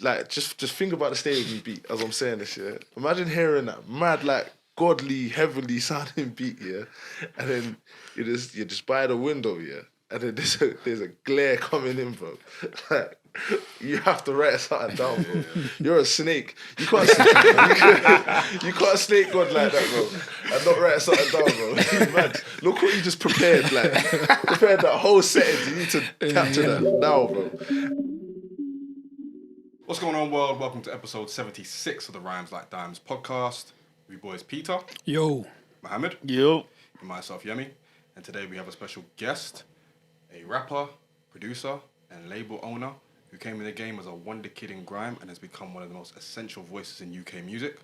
like just think about the Stay With Me beat as I'm saying this, yeah. Imagine hearing that mad, like, godly, heavenly sounding beat, yeah, and then you're just by the window, yeah, and then there's a glare coming in, bro. Like, you have to write something down, bro. You're a snake. You can't snake God like that, bro, and not write something down, bro. Mad. Look what you just prepared, like prepared that whole setting. You need to capture that now, bro. What's going on, world? Welcome to episode 76 of the Rhymes Like Dimes podcast. We boys Peter. Yo. Mohammed. Yo. And myself, Yemi. And today we have a special guest, a rapper, producer, and label owner who came in the game as a wonderkid in grime and has become one of the most essential voices in UK music,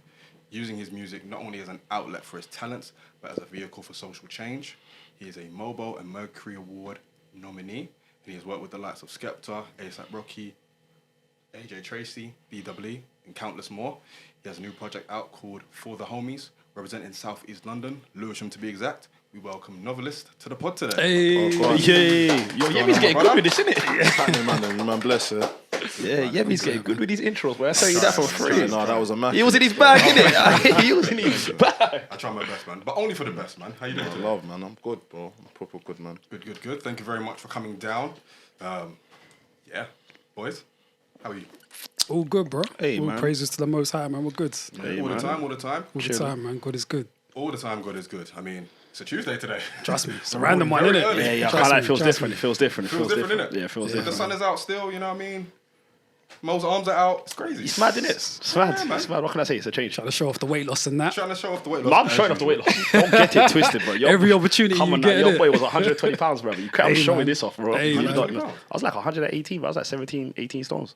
using his music not only as an outlet for his talents, but as a vehicle for social change. He is a Mobo and Mercury Award nominee, and he has worked with the likes of Skepta, A$AP Rocky, AJ Tracy, BWE, and countless more. He has a new project out called For the Homies, representing South East London, Lewisham to be exact. We welcome Novelist to the pod today. Hey, Yemi's getting good with this, isn't it? Man, bless her. Yeah, Yemi's getting good with these intros, bro. I tell you that for free. No, that was a match. He was in his bag, innit? He was in his bag. I try my best, man, but only for the best, man. How you doing today? Love, man. I'm good, bro. I'm proper good, man. Good. Thank you very much for coming down. Yeah, boys. How are you? All good, bro. Hey, all man. praises to the Most High, man. We're good. All the time. All the time, man. God is good. All the time, God is good. I mean, it's a Tuesday today. Trust me. It's a random one, Very innit? early. Yeah, I Trust can't lie, me, it feels trust different. me. It feels different. innit? Yeah, it feels The different. sun is out still, you know what I mean? Mo's arms are out. It's crazy. It's mad, innit? It's mad. man. It's mad. What can I say? It's a change. Trying to show off the weight loss and that. Trying to show off the weight No, loss. I'm showing off the weight loss. Don't get it twisted, bro. Every opportunity Come you on, get, your innit? boy was 120 pounds, bro. You can't Hey, show me man. this off, bro. Hey, You man. don't know. I was like 118, but I was like 17, 18 stones.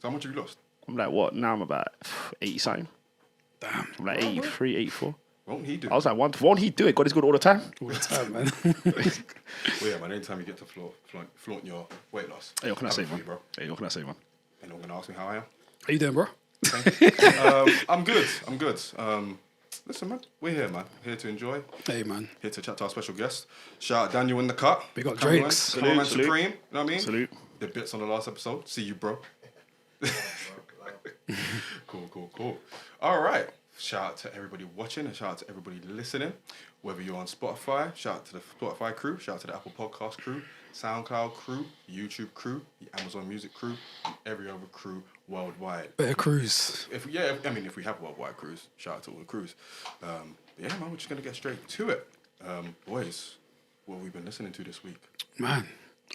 So how much have you lost? I'm like, what? Now I'm about 80 something. Damn. I'm like 83, 84. Won't he do? I was like, won't he do it? God is good all the time. All the time, man. Well, yeah, man. Anytime you get to flaunt your weight loss. Hey, what can I say, happy for man? you, bro? Hey, what can I say, man? Anyone gonna ask me how I am? How you doing, bro? I'm good. Listen, man. We're here, man. Here to enjoy. Hey, man. Here to chat to our special guest. Shout out Daniel in the cut. Big up Cameraman, Drakes. Cameraman Salute. Supreme. You know what I mean? Salute. The bits on the last episode. See you, bro. Cool. All right. Shout out to everybody watching and shout out to everybody listening. Whether you're on Spotify, shout out to the Spotify crew, shout out to the Apple Podcast crew, SoundCloud crew, YouTube crew, the Amazon Music crew, and every other crew worldwide. Better cruise. If we have worldwide crews, shout out to all the crews. Yeah, man, we're just gonna get straight to it. Boys, what have we been listening to this week? Man,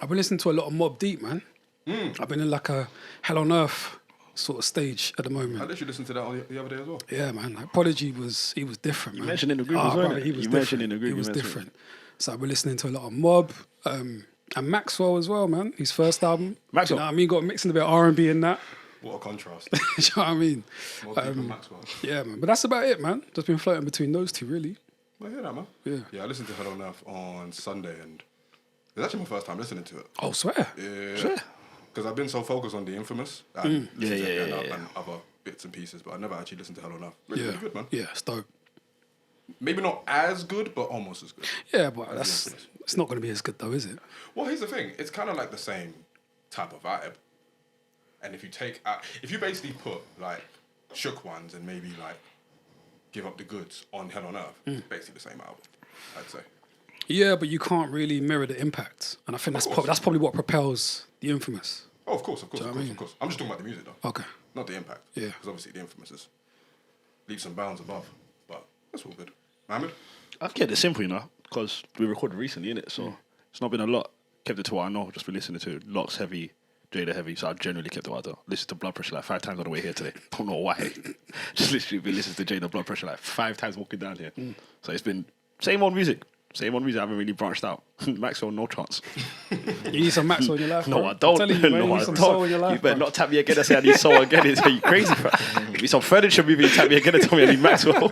I've been listening to a lot of Mobb Deep, man. I've been in like a hell on earth sort of stage at the I moment. literally listened to that the other day as well. Yeah, man. Like Prodigy was different, man. You mentioned in the group as well, brother, innit? he was You different. mentioned in the group, He was you mentioned. different. So I've been listening to a lot of Mobb and Maxwell as well, man. His first album. Maxwell? You know what I mean? Got mixing a bit of R&B in that. What a contrast. You know what I mean? More deep than Maxwell. Yeah, man. But that's about it, man. Just been floating between those two, really. I hear that, man. Yeah. I listened to Hell on Earth on Sunday, and it's actually my first time listening to it. Oh, swear. Yeah. Because I've been so focused on The Infamous and listened to it Yeah. and other bits and pieces, but I never actually listened to Hell on Earth. Really good, man. Yeah, it's dope. Maybe not as good, but almost as good. Yeah, but it's not going to be as good though, is it? Well, here's the thing. It's kind of like the same type of vibe. And if you basically put like Shook Ones and maybe like Give Up the Goods on Hell on Earth, it's basically the same album, I'd say. Yeah, but you can't really mirror the impact. And I think that's probably what propels The Infamous. Oh, of course. Do you know what I mean? I'm just talking about the music though. Okay. Not the impact. Yeah. Because obviously The Infamous is leaps and bounds above. But that's all good. Mohammed? I've kept it simple, you know, because we recorded recently, innit? So it's not been a lot. Kept it to what I know, just been listening to Locks heavy, Jada heavy, so I've generally kept it what I do. Listened to Blood Pressure like 5 times on the way here today. Don't know why. Just literally been listening to Jada Blood Pressure like 5 times walking down here. So it's been same old music. I haven't really branched out. Maxwell, no chance. You need some Maxwell in your life, No, bro. I don't. I'm telling you, man, No, you I need some soul in don't. your life, You better bro. not tap me again and say I need soul again. Are you crazy, bro? Give me some furniture movie and tap me again and tell me I need Maxwell.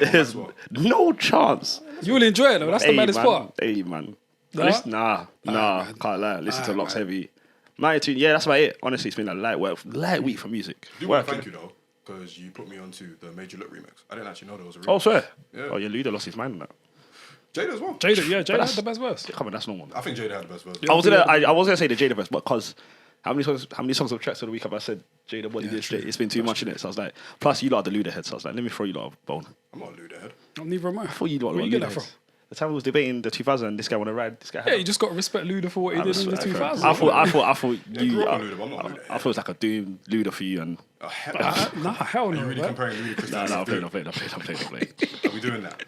There's no chance. You will enjoy it though. That's the maddest man. part. Hey, man. Nah? Nah, man. can't lie. Listen to Nah, Locks man. heavy. 19, yeah, that's about it. Honestly, it's been a light week for music. I do want to thank you though, because you put me onto the Major Look remix. I didn't actually know there was a remix. Oh, swear. Yeah. Oh, your leader lost his mind on that. Jada as well. Jada had that's- the best verse. Come on, that's normal. I think Jada had the best verse. I was gonna say the Jada verse, but because How many songs of tracks of the week have I said Jada what he did straight? It's been too much in it. So I was like, plus you lot are the Luda head. So I was like, let me throw you lot a bone. I'm not a Luda head. Neither am I. I thought you lot Where were you get Luda that from? heads. The time we was debating the 2000, this guy want to ride. This guy. Yeah, you just got to respect Luda for what he did in the 2000s. I thought Yeah, you. grew up on Luda, but I'm not a Luda I thought it was like a doom Luda for you and. Oh, hell Nah, hell Are no. you really man. comparing Ludacris to I'm Luda? playing. Are we doing that?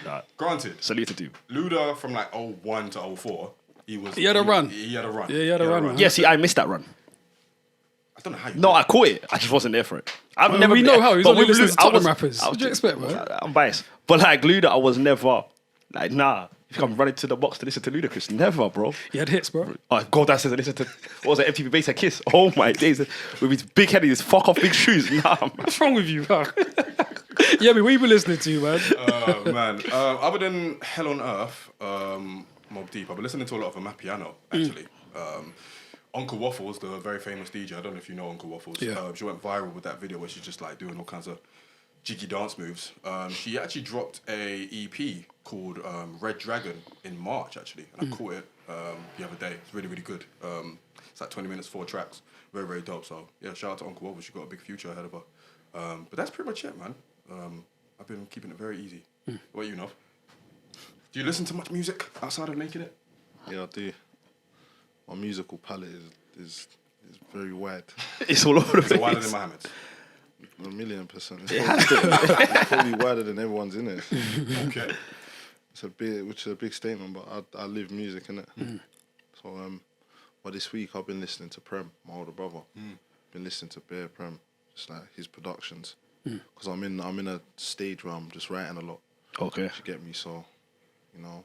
Nah. Granted, Salute to do. Luda from like 01 to 04, he had a run. He had a run. Yeah, he had a run, man. Yeah, see, I missed that run. I don't know how you No, I caught it. I just wasn't there for it. I've Well, never. we know how he's but only with listening to Luda, I Tottenham was- rappers. I was What do you expect, man? I'm biased, but like Luda, I was never like nah. If I'm running to the box to listen to Ludacris, never, bro. He had hits, bro. Oh God, that says I listen to what was it? MTV Bass and Kiss. Oh my days, with his big head and his fuck off big shoes. Nah, man. What's wrong with you, man? Yeah, what you been listening to, man? man. Other than Hell on Earth, Mob Deep, I've been listening to a lot of Amapiano, actually. Uncle Waffles, the very famous DJ, I don't know if you know Uncle Waffles. Yeah. She went viral with that video where she's just like doing all kinds of jiggy dance moves. She actually dropped a EP called Red Dragon in March, actually. And I caught it the other day. It's really, really good. It's like 20 minutes, 4 tracks. Very, very dope. So, yeah, shout out to Uncle Waffles. She's got a big future ahead of her. But that's pretty much it, man. I've been keeping it very easy. What you know? Do you listen to much music outside of making it? Yeah, I do. My musical palette is very wide. It's all over the Is it wider place. than Mohammed's? 1,000,000%. It's probably wider than everyone's in it. Okay. Which is a big statement, but I live music in it. So but this week I've been listening to Prem, my older brother. Been listening to Bear Prem, just like his productions, because I'm in a stage where I'm just writing a lot. Okay. You get me? So, you know,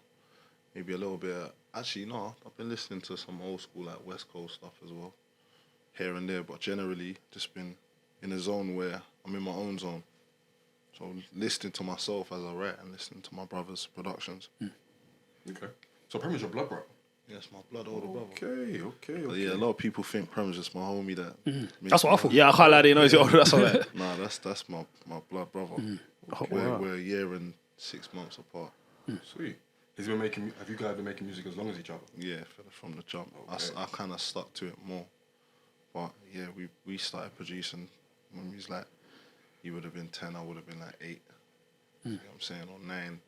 maybe a little bit. Actually, no, I've been listening to some old school like West Coast stuff as well, here and there. But generally, just been in a zone where I'm in my own zone. So listening to myself as I write and listening to my brother's productions. Okay. So Prem is your blood brother? Yes, my blood older brother. Okay. But yeah, a lot of people think Prem's just my homie that. That's what I thought. Yeah, I can't lie. You know, that's all right. Nah, that's my blood brother. Oh, We're, wow. we're a year and 6 months apart. Sweet. Have you guys been making music as long as each other? Yeah, from the jump. Okay. I kind of stuck to it more. But yeah, we started producing when we was like, you would have been 10, I would have been like 8. You know what I'm saying? Or 9,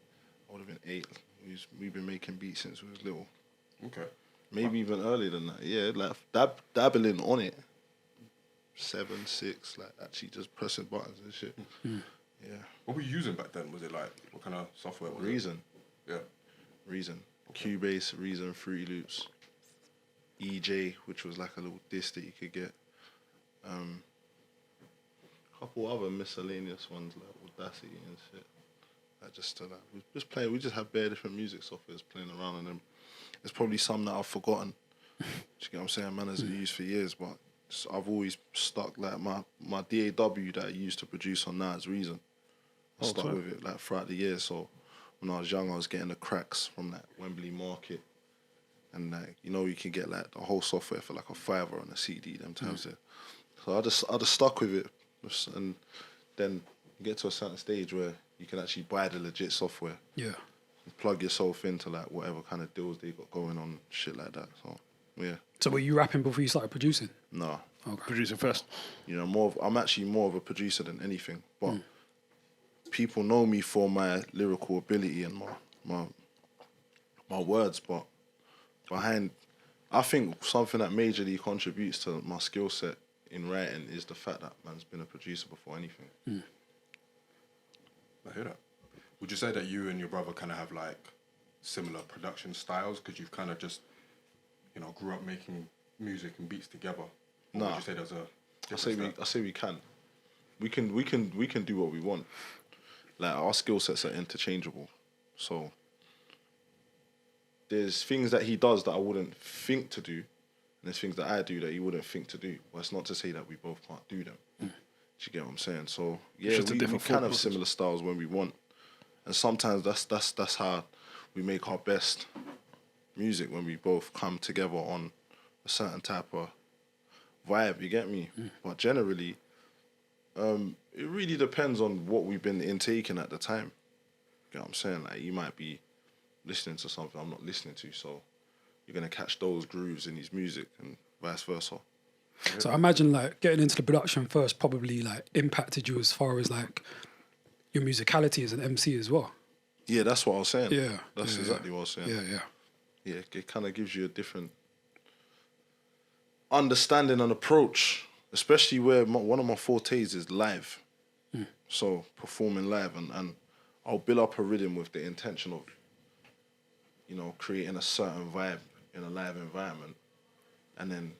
I would have been 8. We've been making beats since we was little. Okay. Maybe even earlier than that. Yeah, like dabbling on it. 7, 6, like actually just pressing buttons and shit. Yeah. What were you using back then? Was it like, what kind of software was Reason. it? Yeah. Reason. Cubase, Reason, Fruity Loops. EJ, which was like a little disc that you could get. Couple other miscellaneous ones like Audacity and shit. Like we just have bare different music softwares playing around on them. There's probably some that I've forgotten. Do you get what I'm saying? Man, has used for years, but I've always stuck like my DAW that I used to produce on that is Reason. I stuck with it like throughout the years. So when I was young, I was getting the cracks from that Wembley Market, and like you know you can get like the whole software for like a $5 on a CD. Them times there. So I just stuck with it, and then you get to a certain stage where you can actually buy the legit software. Yeah. Plug yourself into like whatever kind of deals they got going on, shit like that. So yeah, So were you rapping before you started producing? no, Producing first. you know I'm actually more of a producer than anything. But people know me for my lyrical ability and my words. But I think something that majorly contributes to my skill set in writing is the fact that man's been a producer before anything. I hear that. Would you say that you and your brother kind of have like similar production styles because you've kind of just, you know, grew up making music and beats together? Or Nah. would you say there's a I say we can. We can do what we want. Like our skill sets are interchangeable. So there's things that he does that I wouldn't think to do, and there's things that I do that he wouldn't think to do. But it's not to say that we both can't do them. Do you get what I'm saying? So yeah, just a we different can thought have process. similar styles when we want, and sometimes that's how we make our best music, when we both come together on a certain type of vibe. You get me? But generally, it really depends on what we've been intaking at the time. You know what I'm saying? Like you might be listening to something I'm not listening to, so you're gonna catch those grooves in his music and vice versa. So I imagine like getting into the production first probably like impacted you as far as like your musicality as an MC as well. Yeah, that's what I was saying. Yeah, That's yeah, exactly what I was saying. Yeah. Yeah, it kind of gives you a different understanding and approach, especially where one of my fortes is live. So performing live, and I'll build up a rhythm with the intention of, you know, creating a certain vibe in a live environment, and then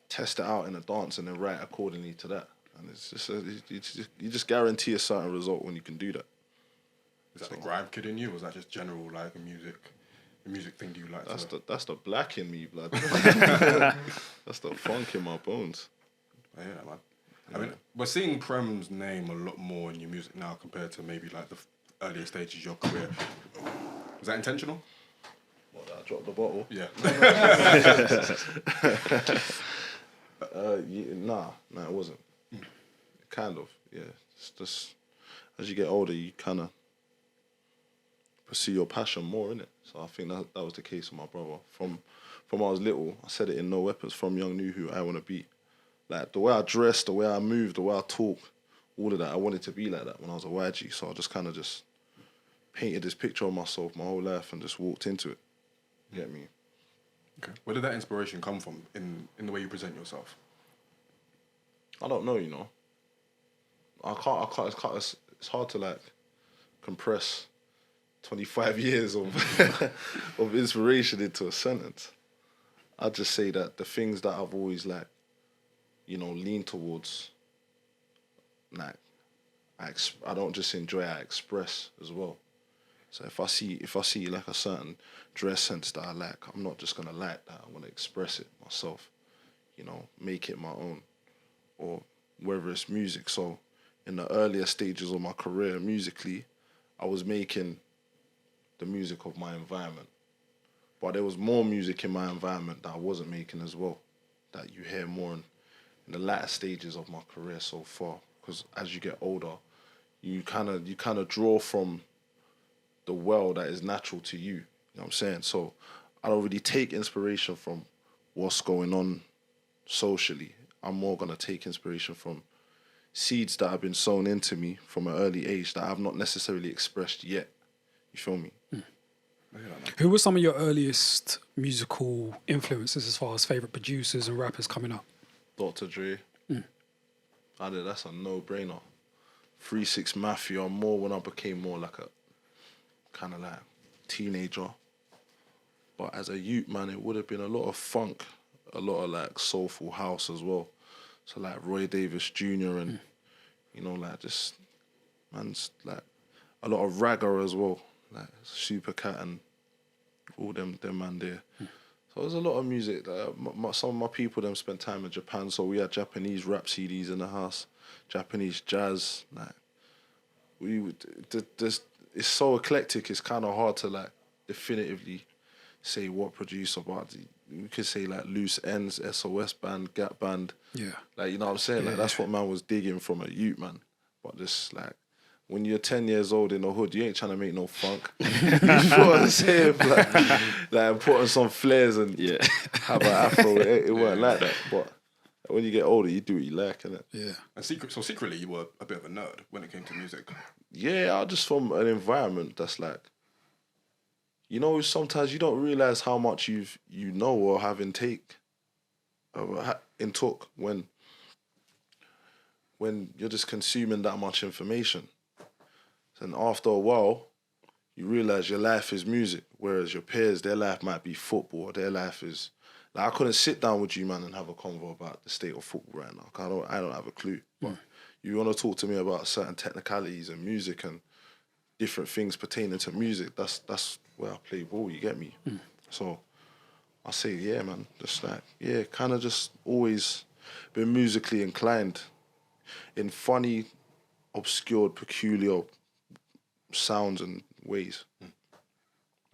test it out in a dance and then write accordingly to that. And it's just, you just guarantee a certain result when you can do that. Is that the grime kid in you, or was that just general like a music thing you like? That's the black in me, blood. That's the funk in my bones. Yeah, man. I mean, we're seeing Prem's name a lot more in your music now compared to maybe like the earlier stages of your career. Was that intentional? What, that I dropped the bottle? Yeah. Nah, it wasn't. Kind of, yeah. It's just, as you get older, you kind of pursue your passion more, innit? So I think that was the case with my brother. From I was little, I said it in No Weapons, from young knew who I want to be. Like, the way I dress, the way I move, the way I talk, all of that, I wanted to be like that when I was a YG. So I just kind of just painted this picture of myself my whole life and just walked into it. You get me? Okay. Where did that inspiration come from in the way you present yourself? I don't know, you know. I can't, it's hard to, like, compress 25 years of of inspiration into a sentence. I'd just say that the things that I've always, like, you know, lean towards, like, I don't just enjoy, I express as well. So if I see like a certain dress sense that I like, I'm not just gonna like that. I want to express it myself, you know, make it my own, or whether it's music. So in the earlier stages of my career musically, I was making the music of my environment, but there was more music in my environment that I wasn't making as well, that you hear more in the latter stages of my career so far. Because as you get older, you kind of draw from the well that is natural to you. You know what I'm saying? So I don't really take inspiration from what's going on socially. I'm more gonna take inspiration from seeds that have been sown into me from an early age that I've not necessarily expressed yet. You feel me? Who were some of your earliest musical influences as far as favourite producers and rappers coming up? Dr. Dre. That's a no-brainer. 3 6 Mafia, more when I became more like a kind of like teenager. But as a youth, man, it would have been a lot of funk, a lot of like soulful house as well. So like Roy Davis Jr. and, you know, like just, man's like a lot of ragga as well, like Super Cat and all them man there. So there's a lot of music. Some of my people them spent time in Japan, so we had Japanese rap CDs in the house, Japanese jazz. Like it's so eclectic. It's kind of hard to like definitively say what producer, but we could say like Loose Ends, SOS Band, Gap Band. Yeah. Like, you know what I'm saying? Like that's what man was digging from a youth, man. But this like, when you're 10 years old in the hood, you ain't trying to make no funk. You know what I'm saying? Like putting some flares and have an afro. It weren't like that. But when you get older, you do what you like, innit? Yeah. And secretly, you were a bit of a nerd when it came to music. Yeah, I just from an environment that's like, you know, sometimes you don't realize how much you know or have in talk when you're just consuming that much information. And after a while, you realize your life is music, whereas your peers, their life might be football. Their life is like, I couldn't sit down with you, man, and have a convo about the state of football right now. I don't have a clue. But you want to talk to me about certain technicalities and music and different things pertaining to music. That's where I play ball. You get me? So I say, yeah, man, just like kind of just always been musically inclined in funny, obscured, peculiar sounds and ways.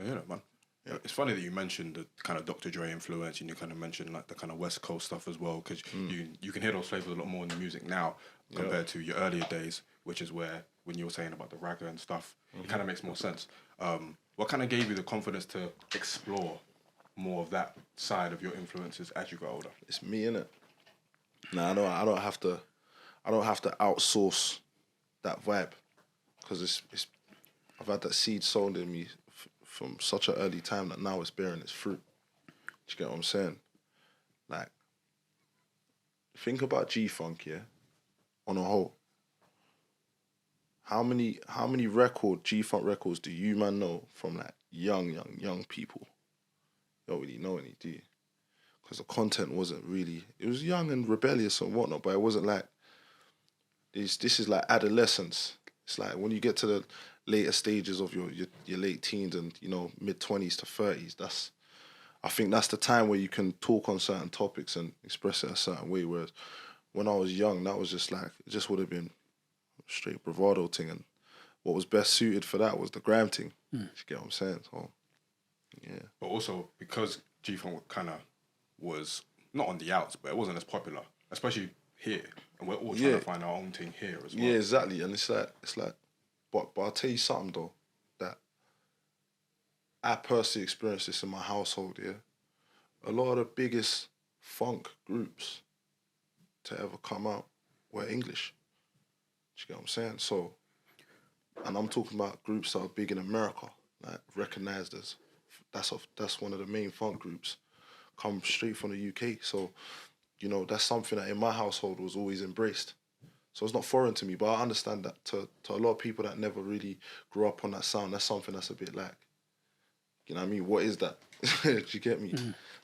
Yeah, man. Yeah, it's funny that you mentioned the kind of Dr. Dre influence, and you kind of mentioned like the kind of West Coast stuff as well, because you can hear those flavors a lot more in the music now compared to your earlier days, which is where when you were saying about the ragga and stuff, it kind of makes more sense. What kind of gave you the confidence to explore more of that side of your influences as you got older? It's me, innit? Nah, I don't have to outsource that vibe, because it's I've had that seed sown in me from such an early time that now it's bearing its fruit. Do you get what I'm saying? Like, think about G-Funk, yeah, on a whole. How many G-Funk records do you man know from like young people? You don't really know any, do you? Because the content wasn't really, it was young and rebellious and whatnot, but it wasn't like, this is like adolescence. It's like when you get to the later stages of your late teens and, you know, mid-20s to 30s, I think that's the time where you can talk on certain topics and express it a certain way, whereas when I was young, that was just like, it just would have been straight bravado thing, and what was best suited for that was the grime thing. You get what I'm saying? So, yeah. But also, because G-Funk kind of was not on the outs, but it wasn't as popular, especially here, and we're all trying to find our own thing here as well. Yeah, exactly. And it's like, but I'll tell you something though, that I personally experienced this in my household. Yeah, a lot of the biggest funk groups to ever come out were English. Do you get what I'm saying? So, and I'm talking about groups that are big in America, like recognized as that's one of the main funk groups, come straight from the UK. So, you know, that's something that in my household was always embraced. So it's not foreign to me, but I understand that to a lot of people that never really grew up on that sound, that's something that's a bit like, you know what I mean? What is that? Do you get me?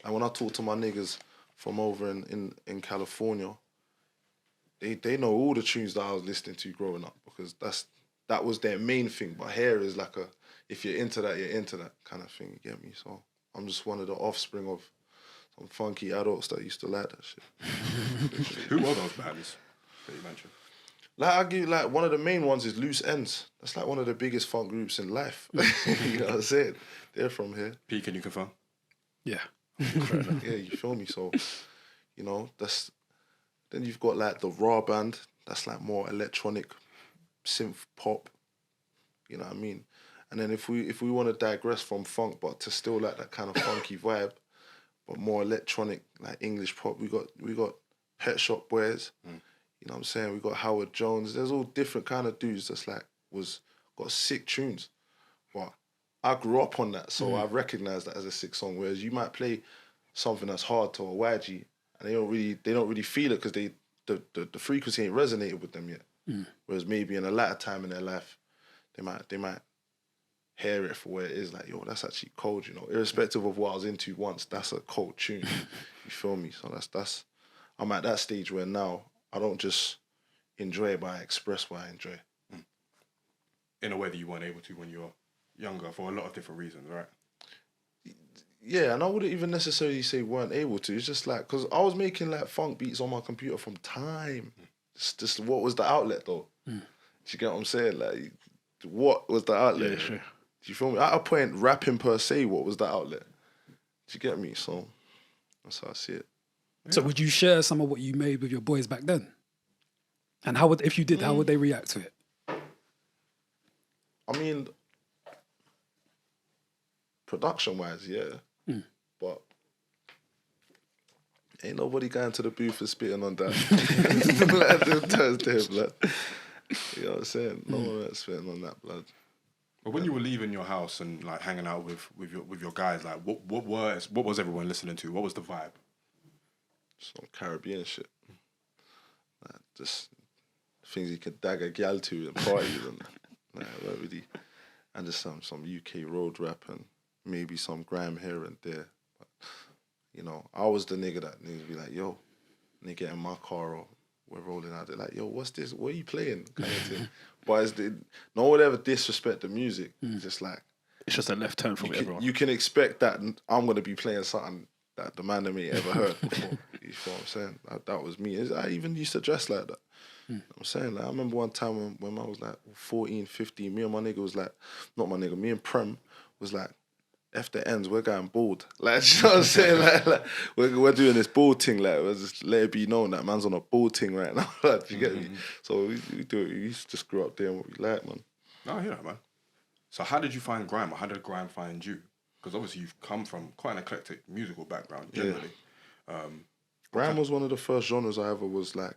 And when I talk to my niggas from over in California, they know all the tunes that I was listening to growing up, because that was their main thing. But here is like if you're into that, you're into that kind of thing, you get me? So I'm just one of the offspring of some funky adults that used to like that shit. Who were those bands that you mentioned? Like, I give like one of the main ones is Loose Ends. That's like one of the biggest funk groups in life. You know what I'm saying? They're from here. P, can you confirm? Yeah. Yeah, you feel me? So, you know, then you've got like the Raw Band. That's like more electronic synth pop. You know what I mean? And then if we want to digress from funk, but to still like that kind of funky vibe, but more electronic, like English pop, we got Pet Shop Boys. You know what I'm saying? We got Howard Jones. There's all different kind of dudes that's like got sick tunes. But I grew up on that, so I recognize that as a sick song. Whereas you might play something that's hard to a YG, and they don't really feel it because the frequency ain't resonated with them yet. Whereas maybe in a latter time in their life, they might hear it for where it is. Like, yo, that's actually cold, you know. Irrespective of what I was into once, that's a cold tune. You feel me? So that's I'm at that stage where now I don't just enjoy it, but I express what I enjoy. In a way that you weren't able to when you were younger, for a lot of different reasons, right? Yeah, and I wouldn't even necessarily say weren't able to. It's just like, because I was making like funk beats on my computer from time. It's just, what was the outlet though? Do you get what I'm saying? Like, what was the outlet? Yeah, sure. Do you feel me? At a point, rapping per se, what was the outlet? Do you get me? So that's how I see it. So would you share some of what you made with your boys back then? And if you did, how would they react to it? I mean, production-wise, yeah. But ain't nobody going to the booth and spitting on that. Blood. You know what I'm saying? No one ain't spitting on that, blood. But when you were leaving your house and like hanging out with your guys, like what was everyone listening to? What was the vibe? Some Caribbean shit. Like, just things you could dag a gal to and parties and weren't really. And just some UK road rap and maybe some grime here and there. But, you know, I was the nigga that niggas be like, yo, nigga in my car or we're rolling out. They're like, yo, what's this? What are you playing? Kind of thing. But no one ever disrespect the music. It's just like, It's just a left turn from everyone. you can expect that I'm going to be playing something that the man that me ever heard before. You know what I'm saying? That was me. I even used to dress like that. You know what I'm saying? Like, I remember one time when I was like 14, 15, me and my nigga was like, not my nigga, me and Prem was like, F the ends, we're going bald. Like, you know what I'm saying? Like we're doing this bald thing. Like, we're just let it be known that man's on a bald thing right now. Like, you get me? So we do it. We used to just grow up doing what we like, man. No, I hear that, man. So how did you find grime, or how did grime find you? because obviously you've come from quite an eclectic musical background generally. Grime was one of the first genres I ever was like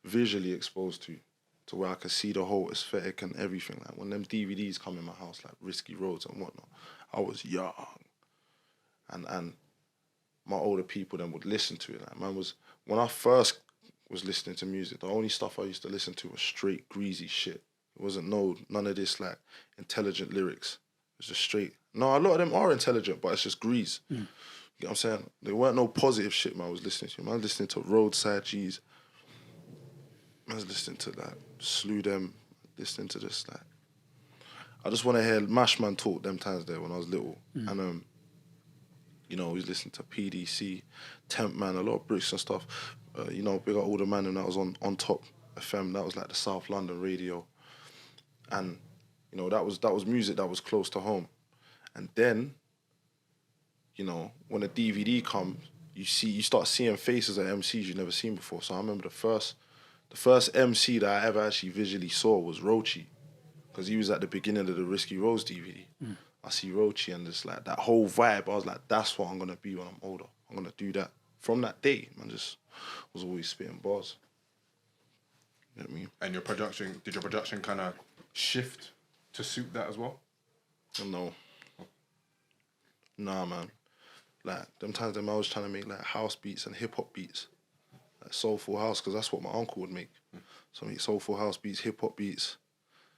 visually exposed to where I could see the whole aesthetic and everything. Like when them DVDs come in my house, like Risky Roads and whatnot, I was young, and my older people then would listen to it. Like when I first was listening to music, the only stuff I used to listen to was straight greasy shit. It wasn't none of this like intelligent lyrics. It was just straight. No, a lot of them are intelligent, but it's just grease. You get what I'm saying? There weren't no positive shit man I was listening to. Man, I was listening to Roadside G's. I was listening to like Slew Them, listening to this like. I just want to hear Mashman talk them times there when I was little. And you know, we was listening to PDC, Temp Man, a lot of bricks and stuff. You know, big up all the man and that was on Top FM. That was like the South London radio. And, you know, that was music that was close to home. And then, you know, when the DVD comes, you start seeing faces of MCs you've never seen before. So I remember the first MC that I ever actually visually saw was Rochi, because he was at the beginning of the Risky Roads DVD. I see Rochi and just like that whole vibe. I was like, that's what I'm gonna be when I'm older. I'm gonna do that. From that day, man, just was always spitting bars. You know what I mean? And did your production kind of shift to suit that as well? No. Nah, man. Like, them times I was trying to make like house beats and hip hop beats. Like soulful house, because that's what my uncle would make. So I make soulful house beats, hip hop beats.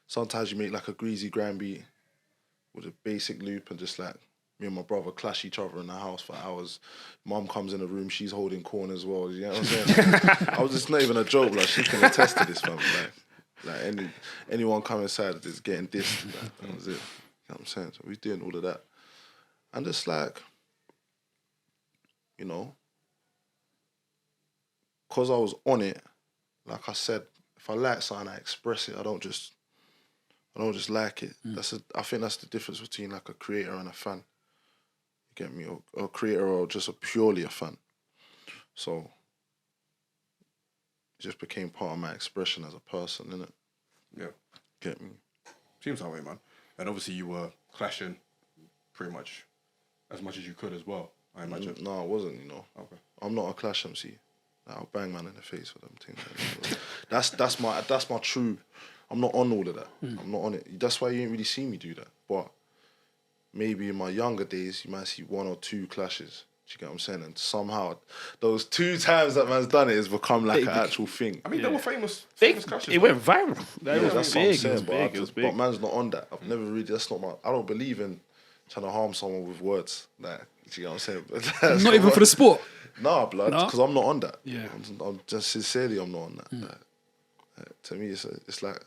Sometimes you make like a greasy grime beat with a basic loop and just like me and my brother clash each other in the house for hours. Mum comes in the room, she's holding corn as well. You know what I'm saying? I was just not even a joke. Like, she can attest to this, fam. Like anyone come inside is getting dissed. Like, that was it. You know what I'm saying? So we doing all of that. And just like, you know, because I was on it, like I said, if I like something, I express it. I don't just like it. I think that's the difference between like a creator and a fan. You get me? Or a creator or just purely a fan. So it just became part of my expression as a person, innit? Yeah. Get me? Seems that way, man. And obviously you were clashing pretty much as much as you could as well, I imagine. No, I wasn't, you know. Okay. I'm not a clash MC. Like, I'll bang man in the face for them things. That's my true. I'm not on all of that. I'm not on it. That's why you ain't really seen me do that. But maybe in my younger days, you might see one or two clashes. Do you get what I'm saying? And somehow, those 2 times that man's done it has become like an actual thing. I mean, they were famous clashes. It went viral. That's what I'm saying. It was big. But man's not on that. I've never really. That's not my. I don't believe in trying to harm someone with words. Like, do you get what I'm saying? Not even for the sport. Nah, blood. No? Because I'm not on that. Yeah. I'm just sincerely, I'm not on that. Like, to me, it's like.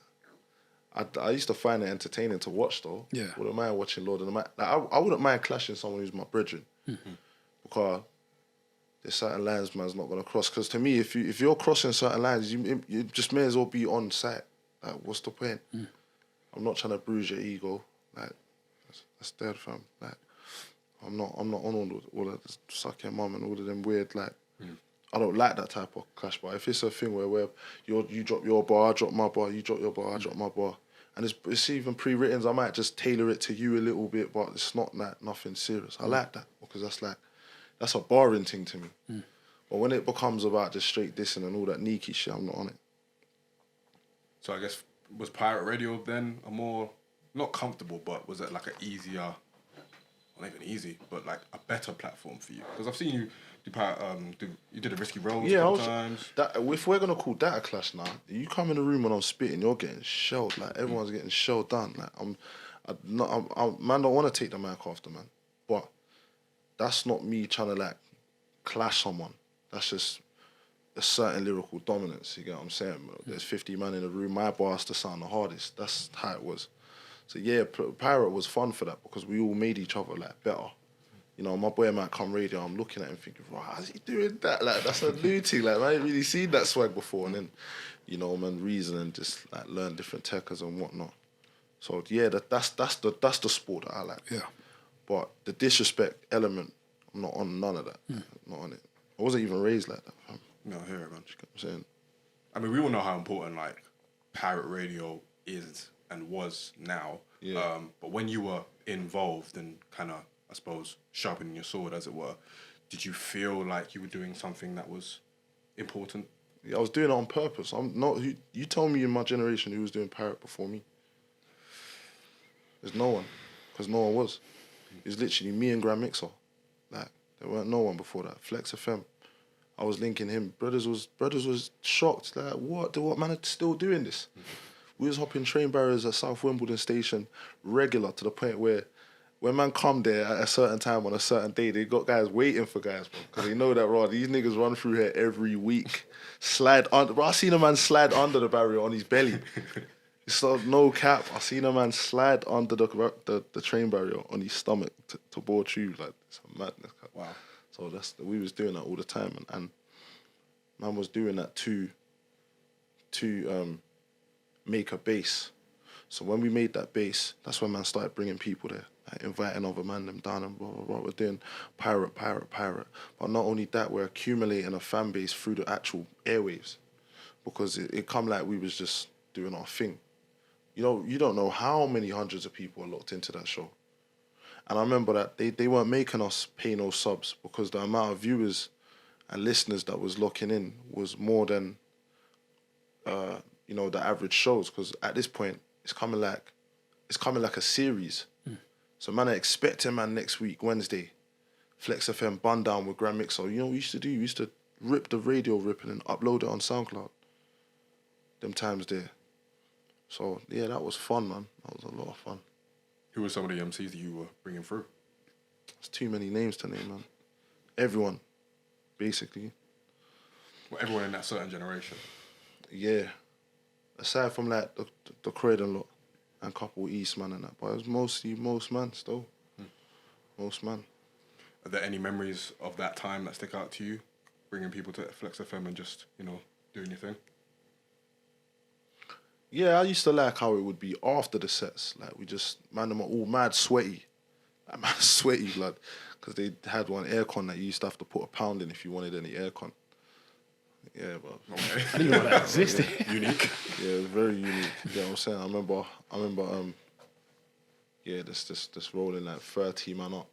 I used to find it entertaining to watch though. Yeah. Wouldn't mind watching Lord of the Like, I wouldn't mind clashing someone who's my brethren. Because there's certain lines man's not gonna cross. Because to me, if you're crossing certain lines, you just may as well be on site. Like, what's the point? I'm not trying to bruise your ego. Like, that's dead, fam. Like, I'm not on all of this sucking mum and all of them weird like. I don't like that type of clash. But if it's a thing where you drop your bar, I drop my bar, you drop your bar, I drop my bar, and it's even pre-written, I might just tailor it to you a little bit, but it's not like nothing serious. I like that because that's a barring thing to me. But when it becomes about just straight dissing and all that sneaky shit, I'm not on it. So I guess, was pirate radio then a more, not comfortable, but was it like an easier, not even easy, but like a better platform for you? Because I've seen you you did a Risky Roads a couple times. If we're gonna call that a clash now, you come in the room when I'm spitting, you're getting shelled. Like, everyone's getting shelled down. Like, man don't want to take the mic after man, but that's not me trying to like clash someone. That's just a certain lyrical dominance. You get what I'm saying? There's 50 man in the room. My bar has to sound the hardest. That's how it was. So yeah, Pirate was fun for that because we all made each other like better. You know, my boy might come radio, I'm looking at him thinking, right, how's he doing that? Like, that's a new thing. Like, I ain't really seen that swag before. And then, you know, man, reason and just like learn different techers and whatnot. So yeah, that's the sport that I like. Yeah. But the disrespect element, I'm not on none of that. Not on it. I wasn't even raised like that, fam. No, I hear it, man. You know what I'm saying? I mean, we all know how important like pirate radio is and was now. Yeah. But when you were involved and kind of I suppose, sharpening your sword, as it were, did you feel like you were doing something that was important? Yeah, I was doing it on purpose. I'm not. You tell me in my generation who was doing Parrot before me. There's no one, because no one was. It was literally me and Grand Mixer. Like there weren't no one before that. Flex FM. I was linking him. Brothers was shocked. Like what man are still doing this? We was hopping train barriers at South Wimbledon station regular to the point where when man come there at a certain time on a certain day, they got guys waiting for guys, bro. Because they know that, bro, these niggas run through here every week. Slide under. Bro, I seen a man slide under the barrier on his belly. It's no cap. I seen a man slide under the train barrier on his stomach to board through. Like, it's a madness. Wow. So we was doing that all the time. And man was doing that to make a base. So when we made that base, that's when man started bringing people there, like inviting other man them down and blah, blah, blah. We're doing pirate. But not only that, we're accumulating a fan base through the actual airwaves because it come like we was just doing our thing. You don't know how many hundreds of people are locked into that show. And I remember that they weren't making us pay no subs because the amount of viewers and listeners that was locking in was more than the average shows, because at this point it's coming like a series. So man, I expecting man next week Wednesday, Flex FM bun down with Grand Mixer. You know what we used to do? We used to rip the radio ripping and upload it on SoundCloud. Them times there. So yeah, that was fun, man. That was a lot of fun. Who were some of the MCs that you were bringing through? There's too many names to name, man. Everyone, basically. Well, everyone in that certain generation. Yeah. Aside from like the Croydon lot and couple East man and that, but it was mostly most man still. Most man. Are there any memories of that time that stick out to you? Bringing people to Flex FM and just, doing your thing? Yeah, I used to like how it would be after the sets. Like them were all mad sweaty. Like mad sweaty blood. Because they had one aircon that you used to have to put £1 in if you wanted any aircon. Yeah, but okay. I didn't know that existed. Unique. Yeah, it was very unique. You know what I'm saying? I remember this rolling like 30 man up.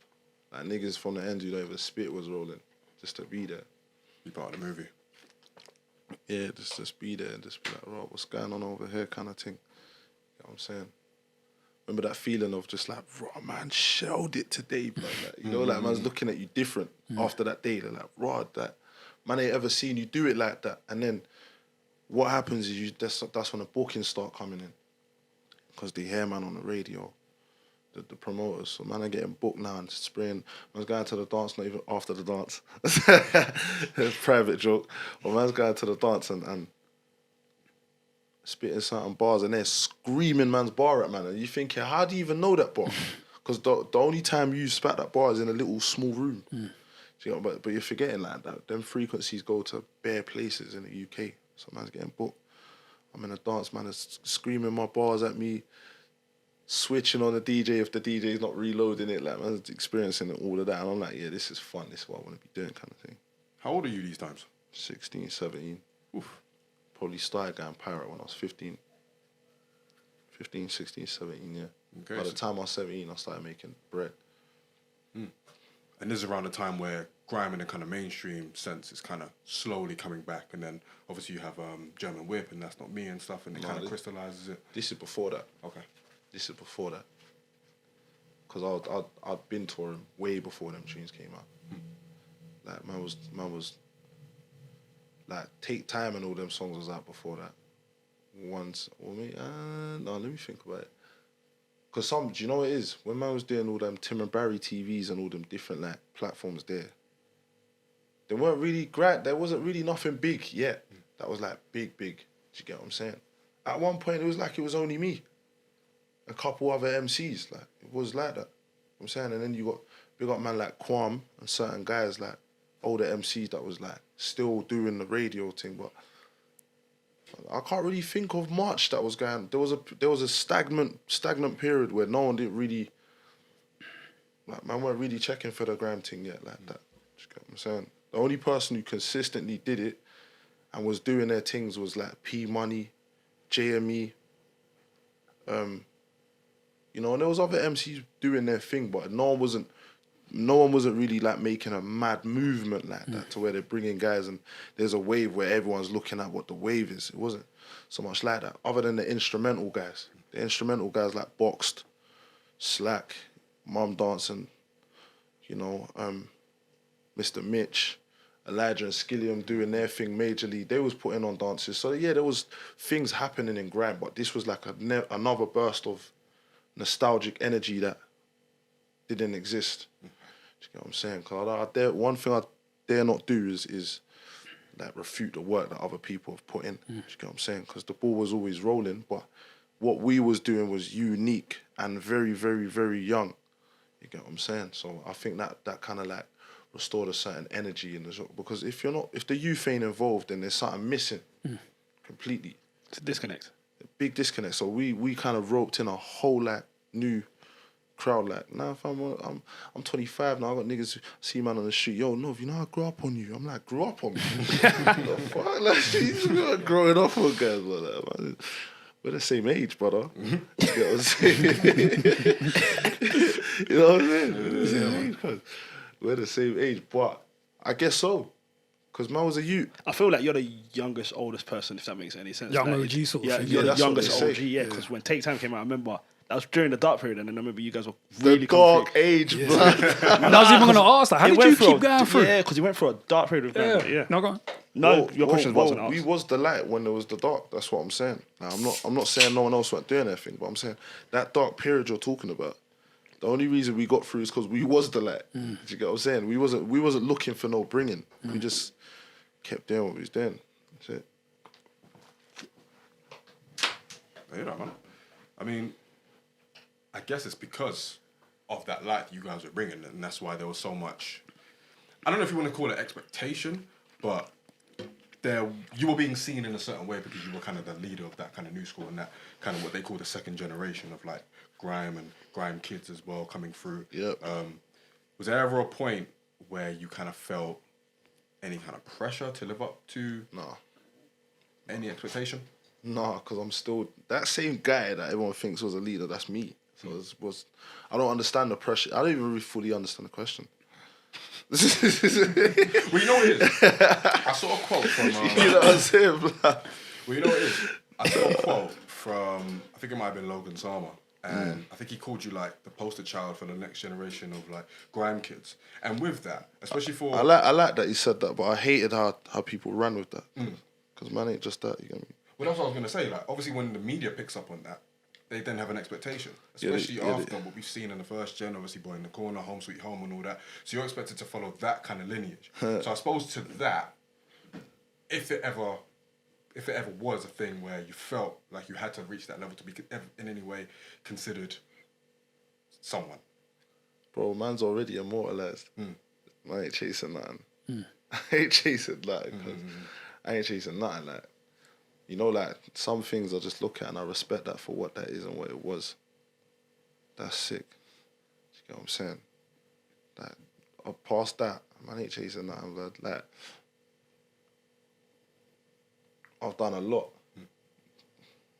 Like niggas from the end who don't even spit was rolling. Just to be there. Be part of the movie. Yeah, just be there and just be like, right, what's going on over here kind of thing. You know what I'm saying? Remember that feeling of just like, raw man, shelled it today, bro. Like, like man's looking at you different after that day. They're like, raw, that man ain't ever seen you do it like that. And then what happens is that's when the bookings start coming in. Because they hear man on the radio, the promoters. So man are getting booked now and spraying. Man's going to the dance, not even after the dance. Private joke. But man's going to the dance and spitting certain bars and they're screaming man's bar at man. And you thinking, how do you even know that bar? Because the only time you spat that bar is in a little small room. But you're forgetting like that. Them frequencies go to bare places in the UK. So man's getting booked. I'm in a dance, man is screaming my bars at me, switching on the DJ if the DJ's not reloading it. Like man's experiencing all of that. And I'm like, yeah, this is fun. This is what I want to be doing kind of thing. How old are you these times? 16, 17. Oof. Probably started going pirate when I was 15. 15, 16, 17, yeah. Okay, By the time I was 17, I started making bread. And this is around the time where grime in the kind of mainstream sense is kind of slowly coming back. And then obviously you have German Whip and That's Not Me and stuff, and it kind of crystallizes it. This is before that. Okay. This is before that. Because I'd been touring way before them tunes came out. Like, man was like, Take Time and all them songs was out before that. Let me think about it. Because do you know what it is? When man was doing all them Tim and Barry TVs and all them different like platforms there, there wasn't really nothing big yet. That was like big. Do you get what I'm saying? At one point it was like it was only me. A couple other MCs, like it was like that. You know what I'm saying? And then you got man like Kwam and certain guys like older MCs that was like still doing the radio thing, but I can't really think of much that was going. There was a stagnant period where no one didn't really, like, man weren't really checking for the gram thing yet like that. You get what I'm saying? The only person who consistently did it and was doing their things was like P Money, JME, and there was other MCs doing their thing, but no one wasn't no one wasn't really like making a mad movement like that to where they're bringing guys and there's a wave where everyone's looking at what the wave is. It wasn't so much like that. Other than the instrumental guys like Boxed, Slack, Mum Dancing, you know, Mr. Mitch, Elijah and Skilliam doing their thing majorly. They was putting on dances. So yeah, there was things happening in grime, but this was like another burst of nostalgic energy that didn't exist. Do you get what I'm saying? Cause one thing I dare not do is like refute the work that other people have put in. Do you get what I'm saying? Because the ball was always rolling, but what we was doing was unique and very, very, very young. You get what I'm saying? So I think that kind of like restored a certain energy in the genre. Because if the youth ain't involved, then there's something missing completely. It's a disconnect. A big disconnect. So we kind of roped in a whole like new crowd. Like, nah, I'm 25 now. I got niggas who see man on the street. Yo, Nov, you know I grew up on you. I'm like, grew up on me. The fuck? Like, you growing up on guys like that, man. We're the same age, brother. You know what I'm saying? You know what I'm saying? We're the same age, but I guess so. Because man was a youth. I feel like you're the youngest, oldest person, if that makes any sense. Young like, OG sort of yeah, thing. you're Yeah, the that's what youngest they OG, say. yeah. Because when Take Time came out, I remember that was during the dark period, and then I remember you guys were The really dark age, bro. And I was even going to ask that. How did you keep going through? Yeah, because you went through a dark period of grime. Yeah. No, go on. No, your question wasn't asked. We was the light when there was the dark. That's what I'm saying. Now, I'm not saying no one else weren't doing anything, but I'm saying that dark period you're talking about. The only reason we got through is because we was the light. Do you get what I'm saying? We wasn't looking for no bringing. We just kept doing what we was doing. That's it. I hear that, man. I mean, I guess it's because of that light you guys were bringing, and that's why there was so much. I don't know if you want to call it expectation, but you were being seen in a certain way because you were kind of the leader of that kind of new school and that kind of what they call the second generation of like grime and grime kids as well coming through. Yep. Was there ever a point where you kind of felt any kind of pressure to live up to Nah. any expectation? Nah, because I'm still that same guy that everyone thinks was a leader. That's me. So I don't understand the pressure. I don't even really fully understand the question. Well, you know what it is? I saw a quote from... You know what I'm saying, blood? Well, you know what it is? I saw a quote from, I think it might have been Logan Sama, and I think he called you like the poster child for the next generation of like grime kids. And with that, especially for... I like that he said that, but I hated how people ran with that. Because man ain't just that, you get me? Well, that's what I was going to say. Like, obviously when the media picks up on that, they then have an expectation, especially after what we've seen in the first gen, obviously Boy in the Corner, Home Sweet Home and all that. So you're expected to follow that kind of lineage. So I suppose to that, if it ever was a thing where you felt like you had to reach that level to be in any way considered someone. Bro, man's already immortalized. I ain't chasing nothing. I ain't chasing nothing. I ain't chasing nothing. Like, you know, like some things I just look at and I respect that for what that is and what it was. That's sick. You get what I'm saying? Like, past that, man ain't chasing nothing. But like, I've done a lot.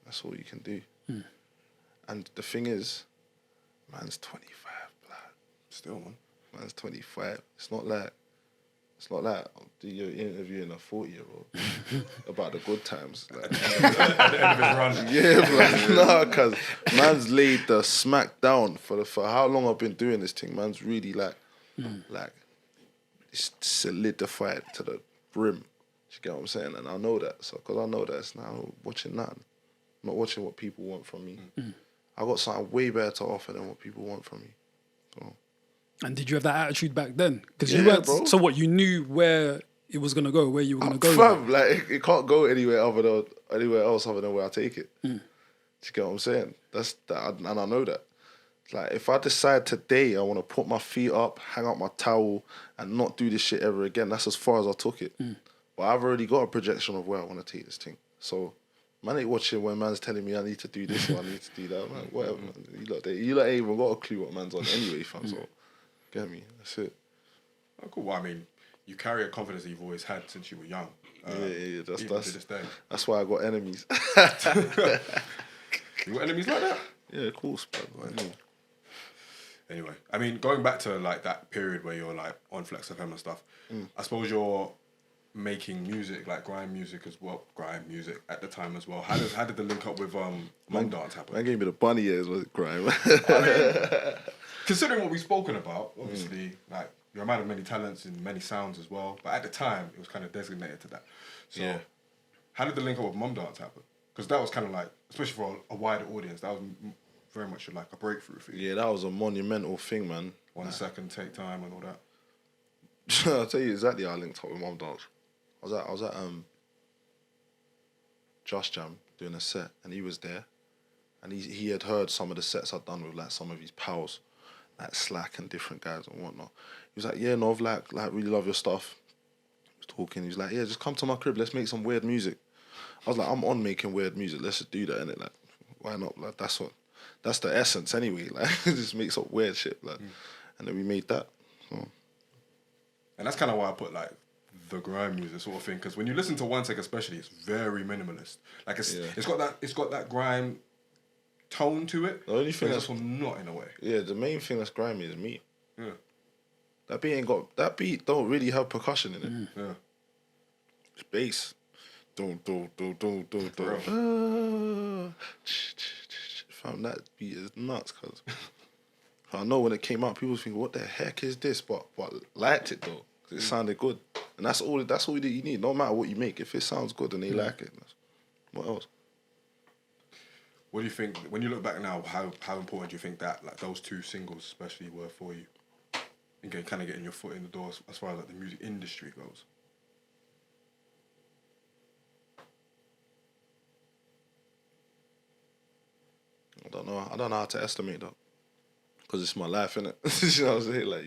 That's all you can do. And the thing is, man's 25, blood. Still, man. Man's 25. It's not like I'll do your interview in a 40-year-old about the good times. Like, At the end of his run. yeah, blood. Nah, because man's laid the smack down for how long I've been doing this thing. Man's really like it's solidified to the brim. You get what I'm saying? And I know that. So, because I know that, it's now watching nothing. I'm not watching what people want from me. I got something way better to offer than what people want from me. So. And did you have that attitude back then? Because Yeah, you weren't. bro. So what? You knew where it was gonna go, where you were gonna go. Fam, like it can't go anywhere else other than where I take it. Do you get what I'm saying? That's that, and I know that. Like if I decide today I want to put my feet up, hang up my towel, and not do this shit ever again, that's as far as I took it. But I've already got a projection of where I want to take this thing. So man ain't watching when man's telling me I need to do this or I need to do that. I'm like, whatever. You lot ain't even got a clue what man's on anyway, fam. So get me. That's it. Oh, cool. Well, I mean, you carry a confidence that you've always had since you were young. Yeah. Even to this day. That's why I got enemies. You got enemies like that? Yeah, of course, bro. Anyway, I mean, going back to like that period where you're like on Flex FM and stuff, I suppose you're making music, like grime music as well, grime music at the time as well. How did the link up with Mum Dance happen? Man gave me the bunny ears with grime. I mean, considering what we've spoken about, obviously, like you're a man of many talents and many sounds as well. But at the time, it was kind of designated to that. So, Yeah. how did the link up with Mum Dance happen? Because that was kind of like, especially for a wider audience, that was very much like a breakthrough for you. Yeah, that was a monumental thing, man. 1 second, take time, and all that. I'll tell you exactly how I linked up with Mum Dance. I was at Just Jam doing a set, and he was there, and he had heard some of the sets I'd done with like some of his pals, like Slack and different guys and whatnot. He was like, "Yeah, Nov, like really love your stuff." He was talking. He was like, "Yeah, just come to my crib. Let's make some weird music." I was like, "I'm on making weird music. Let's just do that, innit? Like, why not? Like, that's the essence anyway. Like, just make some weird shit. Like, and then we made that. So. And that's kind of why I put like the grime music sort of thing, because when you listen to One Sec especially, it's very minimalist. Like it's got that grime tone to it. The only thing that's also not in a way. Yeah, the main thing that's grimy is me. Yeah. That beat don't really have percussion in it. Yeah. It's bass. Do. Fam, that beat is nuts, cause I know when it came out, people was thinking, "What the heck is this?" But liked it though, cause it sounded good, and that's all that you need. No matter what you make, if it sounds good and they like it, what else? What do you think when you look back now? How important do you think that like those two singles especially were for you, and kind of getting your foot in the door as far as like the music industry goes? I don't know how to estimate that, because it's my life, innit? You know what I'm saying? Like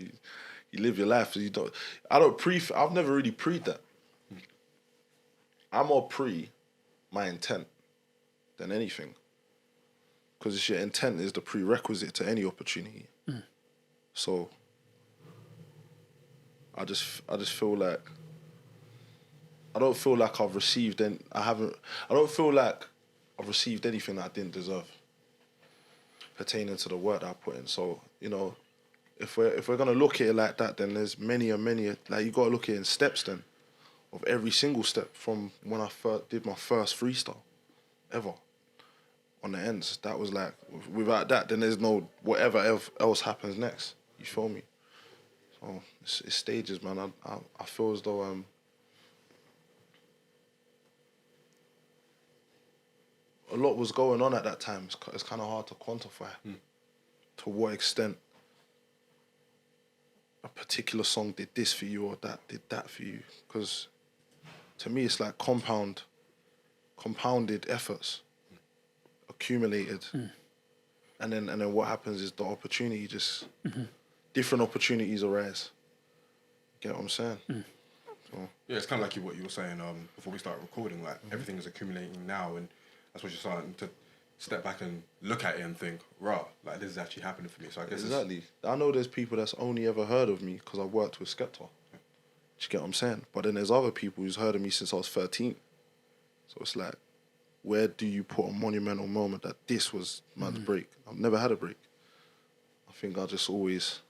you live your life. You don't. I've never really pre'd that. I'm more pre my intent than anything, because it's your intent is the prerequisite to any opportunity. So I just feel like I don't feel like I've received I don't feel like I've received anything that I didn't deserve pertaining to the work that I put in. So, you know, if we're gonna look at it like that, then there's many, like you gotta look at it in steps then, of every single step from when I did my first freestyle ever on the ends. That was like, without that, then there's no whatever else happens next. You feel me? So it's stages, man. I feel as though a lot was going on at that time. It's kind of hard to quantify to what extent a particular song did this for you or that did that for you. Because to me, it's like compounded efforts accumulated, and then what happens is the opportunity just different opportunities arise. Get what I'm saying? So. Yeah, it's kind of like what you were saying before we started recording. Like everything is accumulating now, and that's what you're starting to step back and look at it and think, "Rah, like this is actually happening for me." So I guess exactly. I know there's people that's only ever heard of me because I worked with Skepta. Do you get what I'm saying? But then there's other people who's heard of me since I was 13. So it's like, where do you put a monumental moment that this was man's break? I've never had a break. I think I just always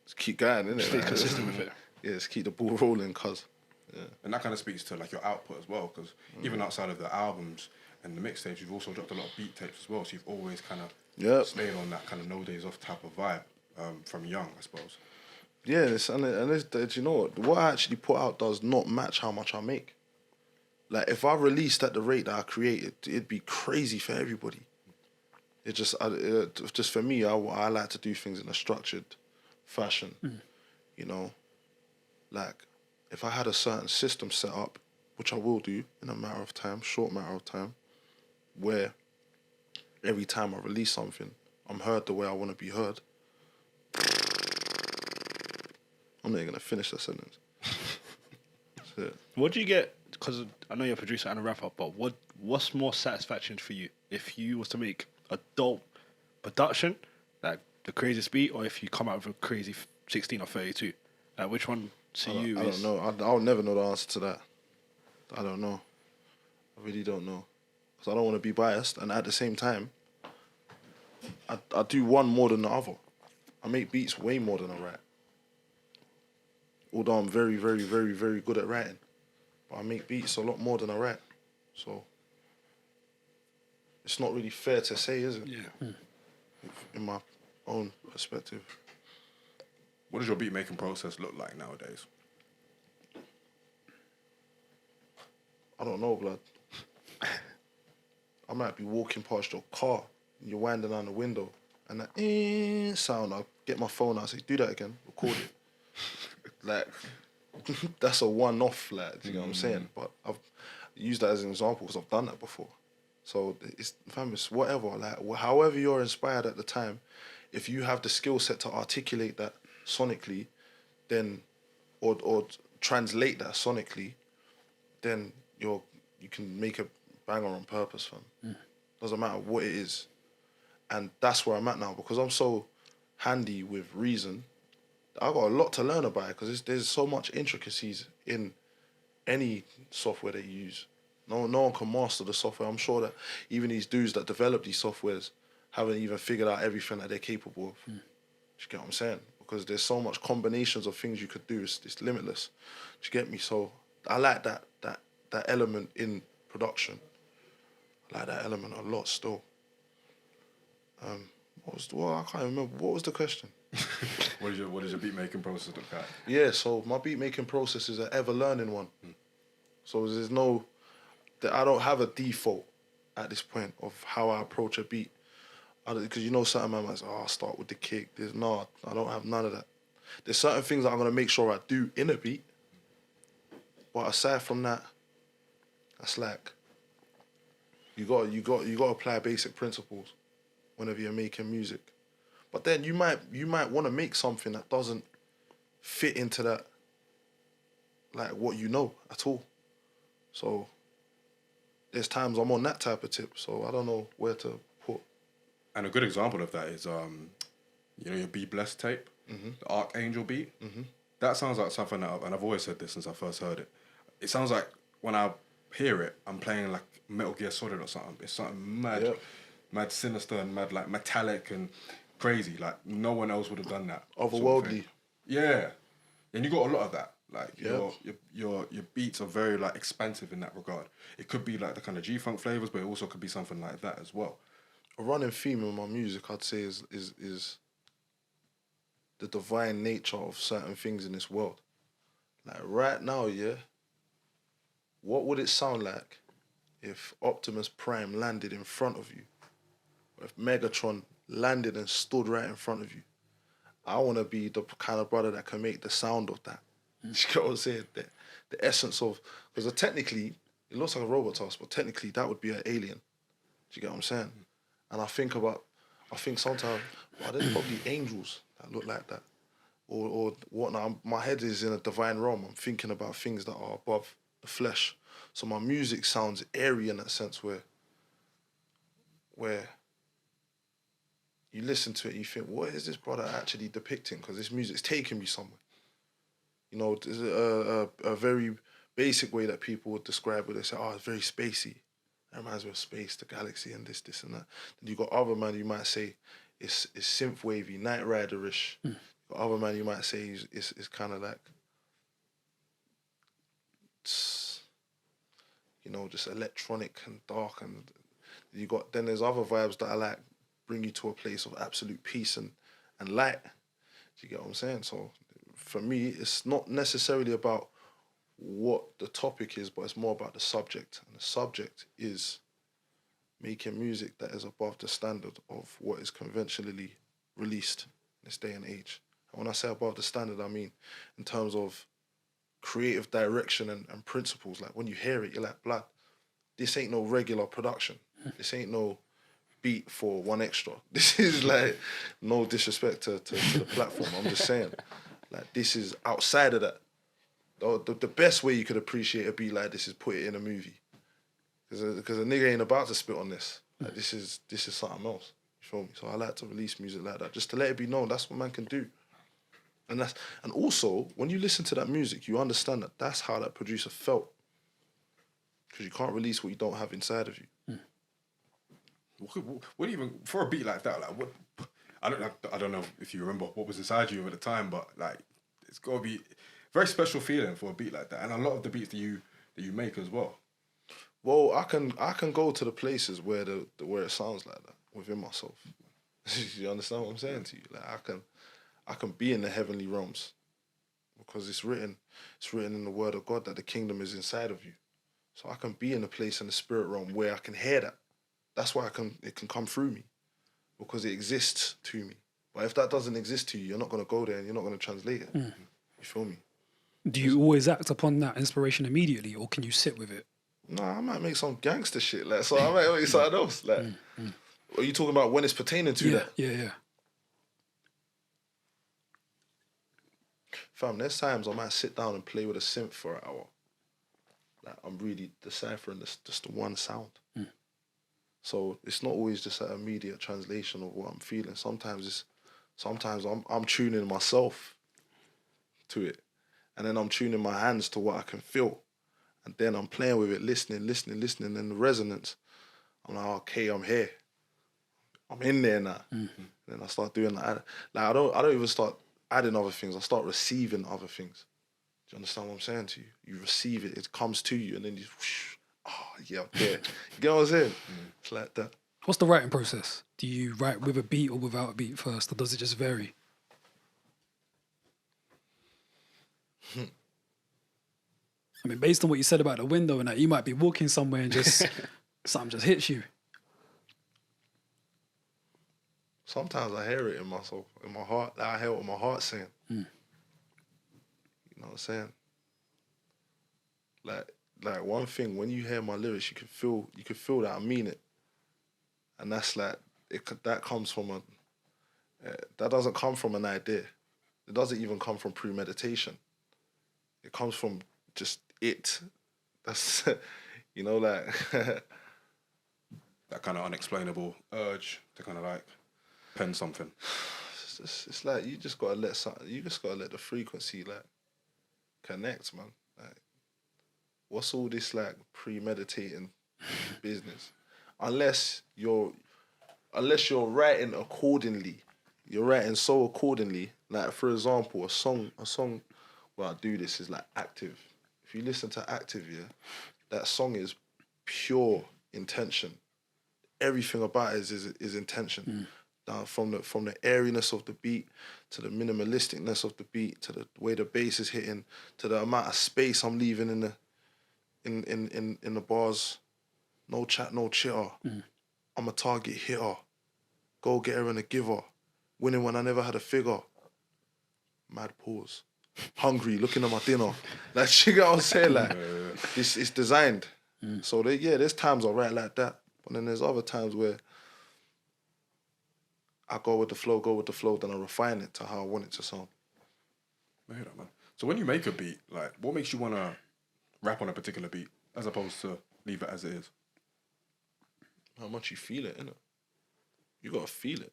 just keep going, innit? Stay consistent with it. Yeah, just keep the ball rolling, cuz. Yeah. And that kind of speaks to like your output as well, because even outside of the albums and the mixtapes, you've also dropped a lot of beat tapes as well. So you've always kind of stayed on that kind of no days off type of vibe from young, I suppose. Yeah, and you know what I actually put out does not match how much I make. Like if I released at the rate that I created, it'd be crazy for everybody. It just for me, I like to do things in a structured fashion. You know, like if I had a certain system set up, which I will do in a matter of time, short matter of time, where every time I release something, I'm heard the way I want to be heard. I'm not even gonna finish that sentence. That's it. What do you get? Because I know you're a producer and a rapper, but what's more satisfaction for you if you was to make a dope production, like the craziest beat, or if you come out with a crazy 16 or 32? Like which one to you is? I don't know. I'll never know the answer to that. I don't know. I really don't know. Because I don't want to be biased, and at the same time, I do one more than the other. I make beats way more than I write. Although I'm very, very, very, very good at writing. But I make beats a lot more than I write. So it's not really fair to say, is it? Yeah. In my own perspective. What does your beat making process look like nowadays? I don't know, blood. I might be walking past your car, and you're winding down the window, and that sound, I'll get my phone out and say, do that again, record it. Like, that's a one-off, like, do you know what I'm saying? But I've used that as an example because I've done that before. So it's whatever, like, however you're inspired at the time, if you have the skill set to articulate that sonically, then, or translate that sonically, then you can make a banger on purpose, fam. Doesn't matter what it is. And that's where I'm at now, because I'm so handy with reason. I got a lot to learn about it, because there's so much intricacies in any software that you use. No one can master the software. I'm sure that even these dudes that develop these softwares haven't even figured out everything that they're capable of. Do you get what I'm saying? Because there's so much combinations of things you could do. It's limitless. Do you get me? So I like that element in production. I like that element a lot still. I can't remember. What was the question? What does your beat making process look like? Yeah, so my beat making process is an ever learning one. So there's I don't have a default at this point of how I approach a beat. Because you know certain man might say, I'll start with the kick. I don't have none of that. There's certain things that I'm gonna make sure I do in a beat. But aside from that, that's like you got to apply basic principles whenever you're making music. But then you might want to make something that doesn't fit into that, like what you know at all. So there's times I'm on that type of tip, so I don't know where to put. And a good example of that is, your Be Blessed tape, the Archangel beat. That sounds like something that, and I've always said this since I first heard it. It sounds like when I hear it, I'm playing like Metal Gear Solid or something. It's something mad, mad sinister and mad like metallic and crazy. Like no one else would have done that. Otherworldly. Yeah, and you got a lot of that. Like your beats are very like expansive in that regard. It could be like the kind of G-funk flavors, but it also could be something like that as well. A running theme in my music, I'd say, is the divine nature of certain things in this world. Like right now, what would it sound like if Optimus Prime landed in front of you? Or if Megatron landed and stood right in front of you? I want to be the kind of brother that can make the sound of that. You get what I'm saying? The essence of... Because technically, it looks like a robot task, but technically that would be an alien. Do you get what I'm saying? And I think sometimes, there's probably angels that look like that. Or whatnot. My head is in a divine realm. I'm thinking about things that are above the flesh. So my music sounds airy in that sense where you listen to it and you think, what is this brother actually depicting? Because this music's taking me somewhere. You know, there's a very basic way that people would describe it. They say, it's very spacey. That reminds me of space, the galaxy, and this and that. Then you got other man, you might say it's synth wavy, Night Rider-ish. Other man, you might say it's kind of like, just electronic and dark. And then there's other vibes that I like bring you to a place of absolute peace and light. Do you get what I'm saying? So for me, it's not necessarily about what the topic is, but it's more about the subject. And the subject is making music that is above the standard of what is conventionally released in this day and age. And when I say above the standard, I mean in terms of creative direction and principles. Like when you hear it, you're like, blood, this ain't no regular production. This ain't no beat for one extra. This is like, no disrespect to the platform. I'm just saying, like, this is outside of that. The best way you could appreciate a beat like this is put it in a movie. Because a nigga ain't about to spit on this. Like, this is something else. You feel me? So I like to release music like that, just to let it be known that's what man can do. And also, when you listen to that music, you understand that that's how that producer felt. Because you can't release what you don't have inside of you. What even for a beat like that? Like what? I don't know if you remember what was inside you at the time, but like it's got to be a very special feeling for a beat like that, and a lot of the beats that you make as well. Well, I can go to the places where where it sounds like that within myself. You understand what I'm saying to you? Like I can be in the heavenly realms because it's written in the Word of God that the kingdom is inside of you. So I can be in a place in the spirit realm where I can hear that. That's why it can come through me because it exists to me. But if that doesn't exist to you, you're not going to go there and you're not going to translate it. You feel me? Do you always act upon that inspiration immediately, or can you sit with it? Nah, I might make some gangster shit. Like, so I might make something else. Like, are you talking about when it's pertaining to that? Yeah. Fam, there's times I might sit down and play with a synth for an hour. Like, I'm really deciphering just the one sound. So it's not always just an immediate translation of what I'm feeling. Sometimes I'm tuning myself to it, and then I'm tuning my hands to what I can feel, and then I'm playing with it, listening, and the resonance. I'm like, okay, I'm here. I'm in there now. Then I start doing that. Like I don't even start adding other things. I start receiving other things. Do you understand what I'm saying to you? You receive it. It comes to you, and then you, whoosh, yeah, I'm there. You get what I'm saying? It's like that. What's the writing process? Do you write with a beat or without a beat first, or does it just vary? I mean, based on what you said about the window and that, you might be walking somewhere and just something just hits you. Sometimes I hear it in myself, in my heart. I hear what my heart's saying. You know what I'm saying? Like one thing, when you hear my lyrics, you can feel that I mean it, and that's like that comes from that doesn't come from an idea. It doesn't even come from premeditation. It comes from just it. That's like That kind of unexplainable urge to kind of like pen something. It's like you just gotta let the frequency like connect, man. Like, what's all this like premeditating business? Unless you're writing accordingly, you're writing so accordingly. Like for example, a song where I do this is like Active. If you listen to Active, that song is pure intention. Everything about it is intention. Down from the airiness of the beat to the minimalisticness of the beat to the way the bass is hitting to the amount of space I'm leaving in the bars. No chat, no chitter. I'm a target hitter, go getter and a giver, winning when I never had a figure. Mad pause. Hungry, looking at my dinner. Like, you get what I'm saying? Like, it's designed. So there's times I write like that, but then there's other times where I go with the flow, then I refine it to how I want it to sound. I hear that, man. So when you make a beat, like, what makes you want to rap on a particular beat as opposed to leave it as it is? How much you feel it, innit? You gotta feel it.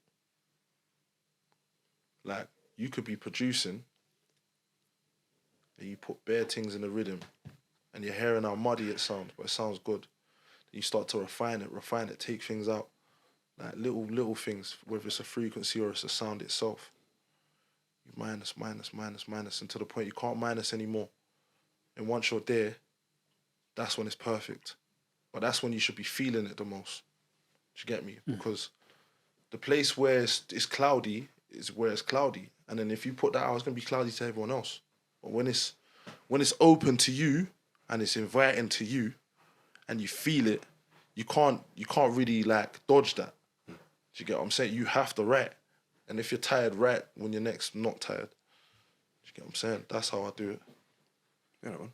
Like, you could be producing and you put bare things in the rhythm and you're hearing how muddy it sounds, but it sounds good. Then you start to refine it, take things out. Like little things, whether it's a frequency or it's a sound itself. You minus, and to the point you can't minus anymore. And once you're there, that's when it's perfect. But that's when you should be feeling it the most. Do you get me? Because the place where it's cloudy is where it's cloudy. And then if you put that out, it's going to be cloudy to everyone else. But when it's open to you and it's inviting to you and you feel it, you can't really like dodge that. Do you get what I'm saying? You have to write. And if you're tired, write when you're next not tired. Do you get what I'm saying? That's how I do it. Yeah, man.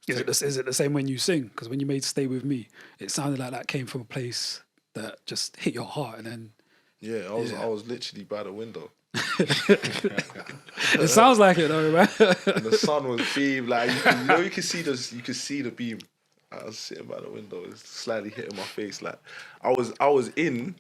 Is it the same when you sing? Because when you made Stay With Me, it sounded like that came from a place that just hit your heart and then... Yeah, I was literally by the window. It sounds like it though, man. And the sun was beam, like you can see the beam. I was sitting by the window, it was slightly hitting my face. Like I was in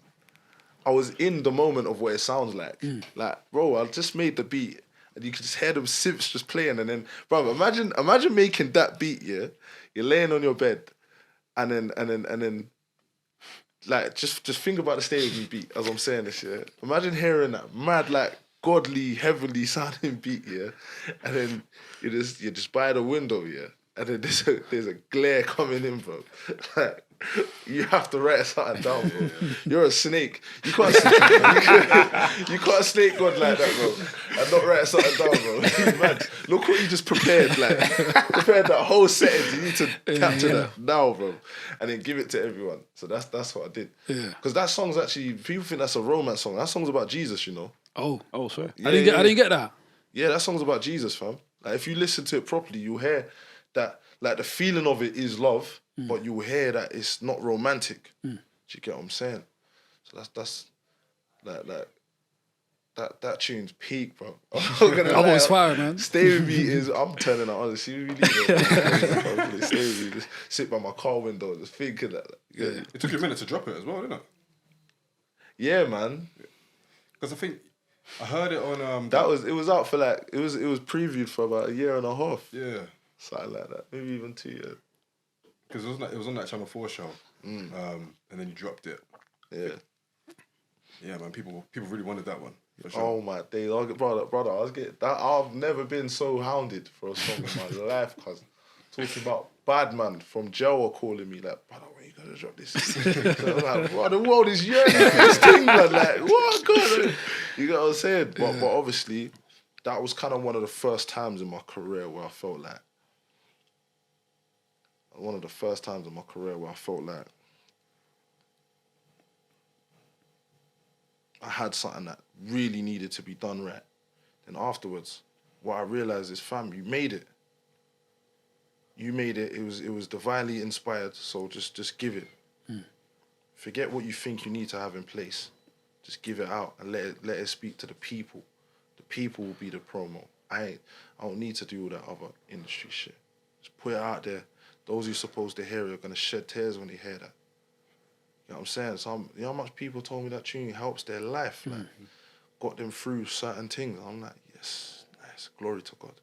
the moment of what it sounds like. Like, bro, I just made the beat and you could just hear them synths just playing and then, bro, imagine making that beat, yeah? You're laying on your bed and then like just think about the Stay With Me beat as I'm saying this, yeah. Imagine hearing that mad, like, godly, heavenly sounding beat, yeah, and then you just by the window, yeah, and then there's a glare coming in, bro. Like, you have to write something down, bro. You're a snake. You can't snake God like that, bro, and not write something down, bro. Man, look what you just prepared, like prepared that whole setting. You need to capture that now, bro, and then give it to everyone. So that's what I did. Yeah. Because that song's actually, people think that's a romance song. That song's about Jesus, you know. Oh, sorry. I didn't get that. Yeah, that song's about Jesus, fam. Like, if you listen to it properly, you'll hear that, like, the feeling of it is love, but you'll hear that it's not romantic. Do you get what I'm saying? So that's that tune's peak, bro. I was fire, man. Stay With Me is, I'm turning out on the CV leader. Stay With Me, just sit by my car window, just thinking that. Yeah, It took you a minute to drop it as well, didn't it? yeah, man. Because I think I heard it on It was out for like, it was previewed for about a year and a half. yeah. Something like that. Maybe even 2 years. Because it was on that Channel 4 show, and then you dropped it. Yeah. Yeah, man. People really wanted that one for sure. Oh my days, brother, I was getting that. I've never been so hounded for a song in my life, cuz talking about bad man from jail are calling me like, brother, when you gonna drop this? So I'm like, bro, the world is yearning for this thing, man. Like, what? God, you get what I'm saying? But obviously, that was kind of one of the first times in my career where I felt like. One of the first times in my career where I felt like I had something that really needed to be done right. Then afterwards, what I realized is, fam, you made it. You made it. It was divinely inspired. So just give it. Forget what you think you need to have in place. Just give it out and let it speak to the people. The people will be the promo. I don't need to do all that other industry shit. Just put it out there. Those who're supposed to hear it are gonna shed tears when they hear that. You know what I'm saying? So you know how much people told me that tune helps their life, like, got them through certain things. I'm like, yes, nice, glory to God,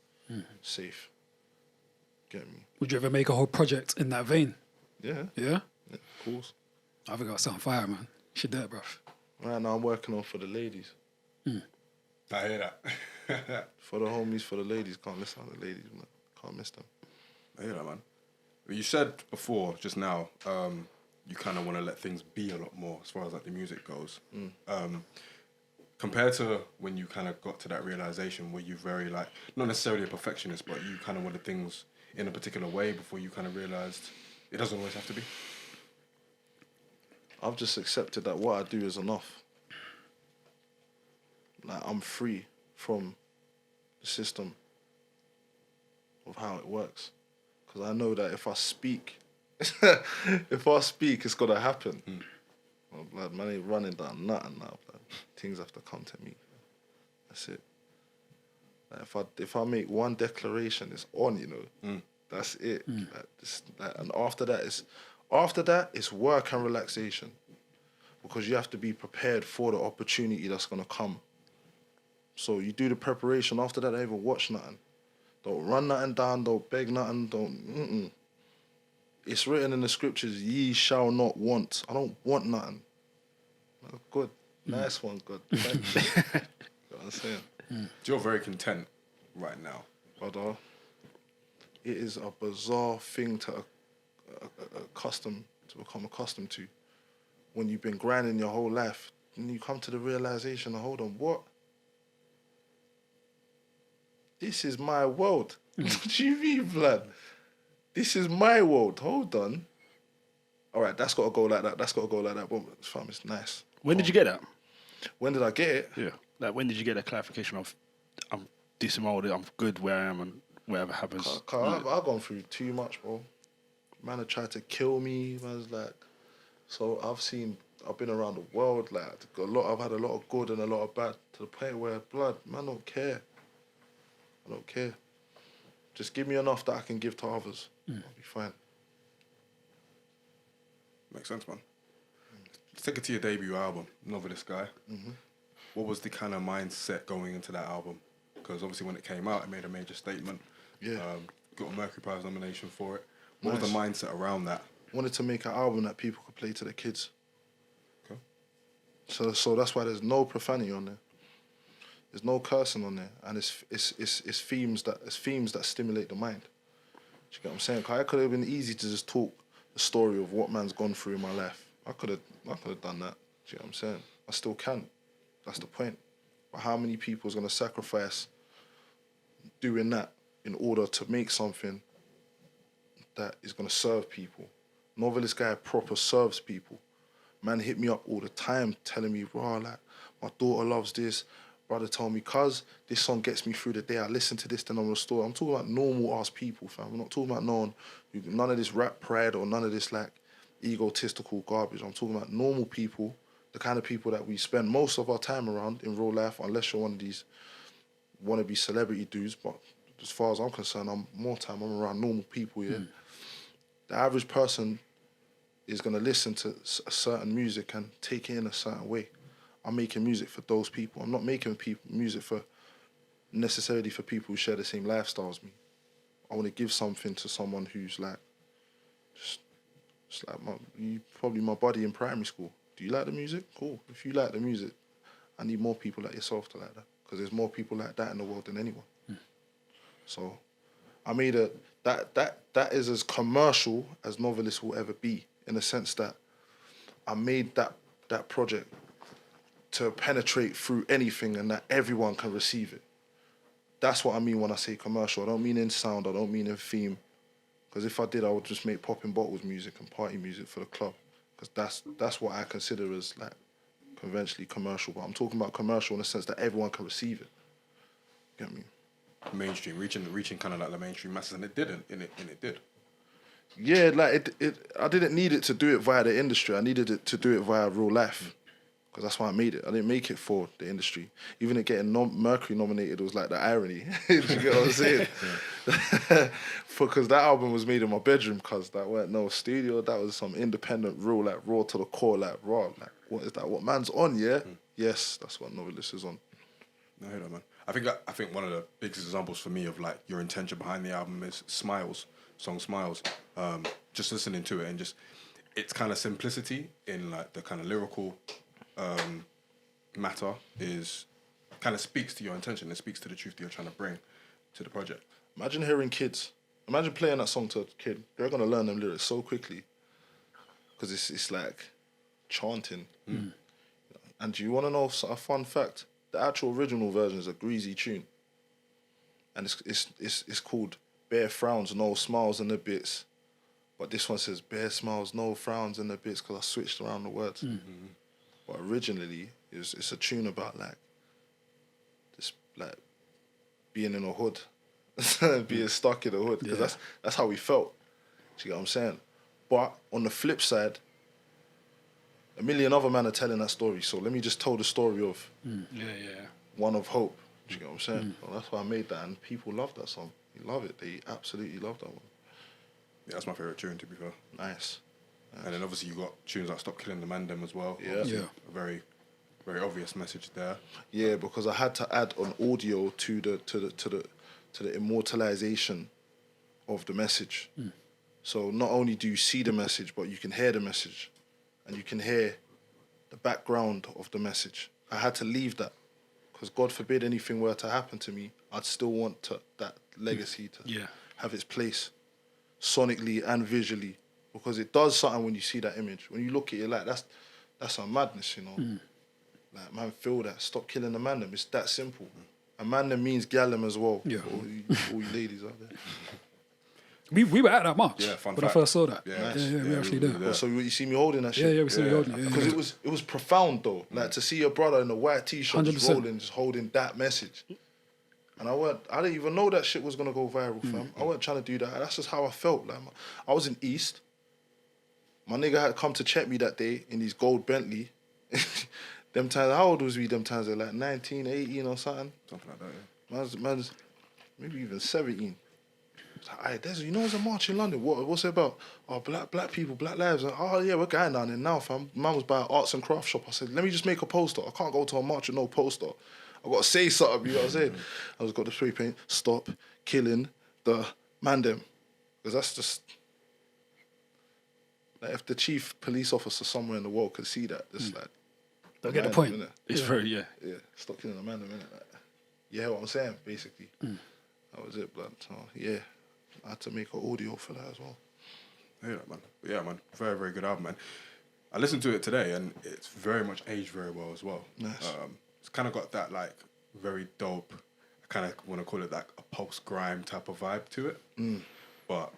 safe. Get me? Would you ever make a whole project in that vein? Yeah, Yeah? of course. I think I'll sound fire, man. Should do it, bruv. Right now I'm working on For the Ladies. I hear that. For the homies, for the ladies. Can't miss out the ladies, man. Can't miss them. I hear that, man. You said before, just now, you kind of want to let things be a lot more as far as like the music goes. Compared to when you kind of got to that realization, were you very like, not necessarily a perfectionist, but you kind of wanted things in a particular way before you kind of realized it doesn't always have to be? I've just accepted that what I do is enough. Like, I'm free from the system of how it works. Because I know that if I speak, it's going to happen. Well, blood, man ain't running down nothing now, blood. Things have to come to me. That's it. Like, if I make one declaration, it's on, you know. That's it. And after that, it's work and relaxation. Because you have to be prepared for the opportunity that's going to come. So you do the preparation. After that, don't even watch nothing. Don't run nothing down. Don't beg nothing. It's written in the scriptures, ye shall not want. I don't want nothing. Oh, good. Nice one, God. Thank you. You know what I'm saying? You're very content right now. Brother, it is a bizarre thing to become accustomed to. When you've been grinding your whole life, and you come to the realization, hold on, what? This is my world. What do you mean, blood? This is my world. Hold on. All right, that's got to go like that. That's got to go like that. But fam, it's nice. When did you get that? When did I get it? Yeah. Like, when did you get that clarification of, I'm dismolded, I'm good where I am, and whatever happens? I've gone through too much, bro. Man had tried to kill me. Man's like, so I've been around the world. Like, I've had a lot of good and a lot of bad, to the point where, blood, man, don't care. I don't care. Just give me enough that I can give to others. I'll be fine. Makes sense, man. Let's take it to your debut album, Novelist Guy. What was the kind of mindset going into that album? Because obviously when it came out, it made a major statement. Yeah. Got a Mercury Prize nomination for it. What was the mindset around that? Wanted to make an album that people could play to their kids. So that's why there's no profanity on there. There's no cursing on there, and it's themes that stimulate the mind. Do you get what I'm saying? 'Cause it could have been easy to just talk the story of what man's gone through in my life. I could have done that. Do you know what I'm saying? I still can. That's the point. But how many people is gonna sacrifice doing that in order to make something that is gonna serve people? Novelist guy proper serves people. Man hit me up all the time telling me, bro, like, my daughter loves this. Brother told me, cuz this song gets me through the day. I listen to this, then I'm restored. I'm talking about normal ass people, fam. I'm not talking about none of this rap pride or none of this like egotistical garbage. I'm talking about normal people, the kind of people that we spend most of our time around in real life, unless you're one of these wannabe celebrity dudes. But as far as I'm concerned, I'm around normal people, yeah. The average person is going to listen to a certain music and take it in a certain way. I'm making music for those people. I'm not making music necessarily for people who share the same lifestyle as me. I want to give something to someone who's like, just like probably my buddy in primary school. Do you like the music? Cool. If you like the music, I need more people like yourself to like that, because there's more people like that in the world than anyone. So I made that is as commercial as Novelist will ever be, in the sense that I made that project to penetrate through anything and that everyone can receive it. That's what I mean when I say commercial. I don't mean in sound, I don't mean in theme. Because if I did, I would just make popping bottles music and party music for the club. Because that's what I consider as like conventionally commercial. But I'm talking about commercial in the sense that everyone can receive it. Get me? Mainstream, reaching kind of like the mainstream masses, and it didn't, and it did. Yeah, like I didn't need it to do it via the industry. I needed it to do it via real life. Because that's why I made it. I didn't make it for the industry. Even it getting Mercury nominated was like the irony. Do you get what I'm saying? Because that album was made in my bedroom, because that weren't no studio. That was some independent, real, like raw to the core, like raw. Like, what is that? What man's on, yeah? Yes, that's what Novelist is on. No, I hear that, man. I think one of the biggest examples for me of like your intention behind the album is Smiles, song Smiles. Just listening to it and just its kind of simplicity in like the kind of lyrical matter is kind of speaks to your intention. It speaks to the truth that you're trying to bring to the project. Imagine hearing kids. Imagine playing that song to a kid. They're gonna learn them lyrics so quickly, because it's like chanting. And do you want to know a fun fact? The actual original version is a greasy tune, and it's called Bare Frowns, No Smiles and the Bits. But this one says Bare Smiles, No Frowns and the Bits, because I switched around the words. But originally, it's a tune about like this, like being in a hood, being stuck in a hood, because that's how we felt. Do you get what I'm saying? But on the flip side, a million other men are telling that story. So let me just tell the story of one of hope. Do you get what I'm saying? Well, that's why I made that, and people love that song. They love it. They absolutely love that one. Yeah, that's my favourite tune, to be fair. Nice. And then obviously you got tunes like Stop Killing the Mandem as well. Yeah. Obviously a very, very obvious message there. Yeah, because I had to add an audio to the immortalization of the message. So not only do you see the message, but you can hear the message, and you can hear the background of the message. I had to leave that, because God forbid anything were to happen to me, I'd still want that legacy to have its place, sonically and visually. Because it does something when you see that image. When you look at it, like, that's a madness, you know. Like, man, feel that. Stop killing the mandem. It's that simple. And mandem means gallem as well. Yeah. For all you ladies out there. We were at that march fun when I fact. first saw that. Yeah, Yeah, nice. we actually did. Oh, so you see me holding that shit? Yeah, we see you holding it. Yeah, Because it was profound though. Like, to see your brother in a white t-shirt just 100%. rolling, just holding that message. And I didn't even know that shit was gonna go viral, fam. I wasn't trying to do that. That's just how I felt. Like, I was in East. My nigga had come to check me that day in his gold Bentley. Them times, how old was we them times? They're like 19, 18 or something. Something like that, yeah. Man's maybe even 17. It's like, "Aye, you know there's a march in London. What's it about? Oh, black people, black lives." Like, "Oh yeah, we're going down there now, fam." Man was by an arts and craft shop. I said, "Let me just make a poster. I can't go to a march with no poster. I got to say something." You know what I'm saying? I was got the spray paint. Stop killing the mandem, because that's just like, if the chief police officer somewhere in the world could see that, it's like, I get the point. Innit? It's very, yeah. Yeah, stop killing a man a minute. Like, you hear what I'm saying, basically. That was it, blood. So, yeah, I had to make an audio for that as well. Yeah, man. Very, very good album, man. I listened to it today, and it's very much aged very well as well. Nice. It's kind of got that, like, very dope, I kind of want to call it, like, a post-grime type of vibe to it. But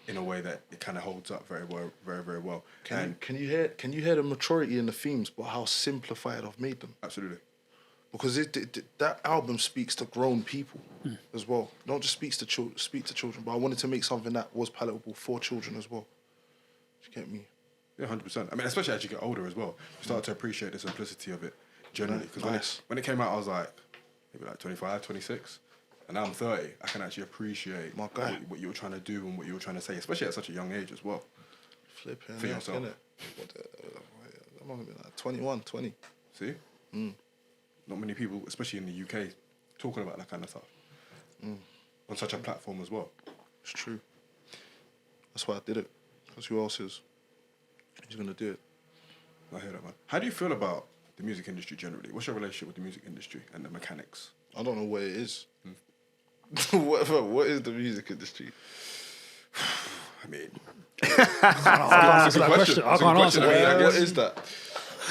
in a way that it kind of holds up very well, very, very well. Can you hear the maturity in the themes, but how simplified I've made them? Absolutely. Because that album speaks to grown people as well. Not just speak to children, but I wanted to make something that was palatable for children as well. Do you get me? Yeah, 100%. I mean, especially as you get older as well, you start to appreciate the simplicity of it generally. Because when it came out, I was like, maybe like 25, 26. And now I'm 30. I can actually appreciate what you were trying to do and what you were trying to say, especially at such a young age as well. Flipping for yourself. That might have been like 21, 20. See? Not many people, especially in the UK, talking about that kind of stuff. On such a platform as well. It's true. That's why I did it. Because who else is? Who's going to do it? I hear that, man. How do you feel about the music industry generally? What's your relationship with the music industry and the mechanics? I don't know what it is. What is the music industry? I mean... I can't answer that. What is that?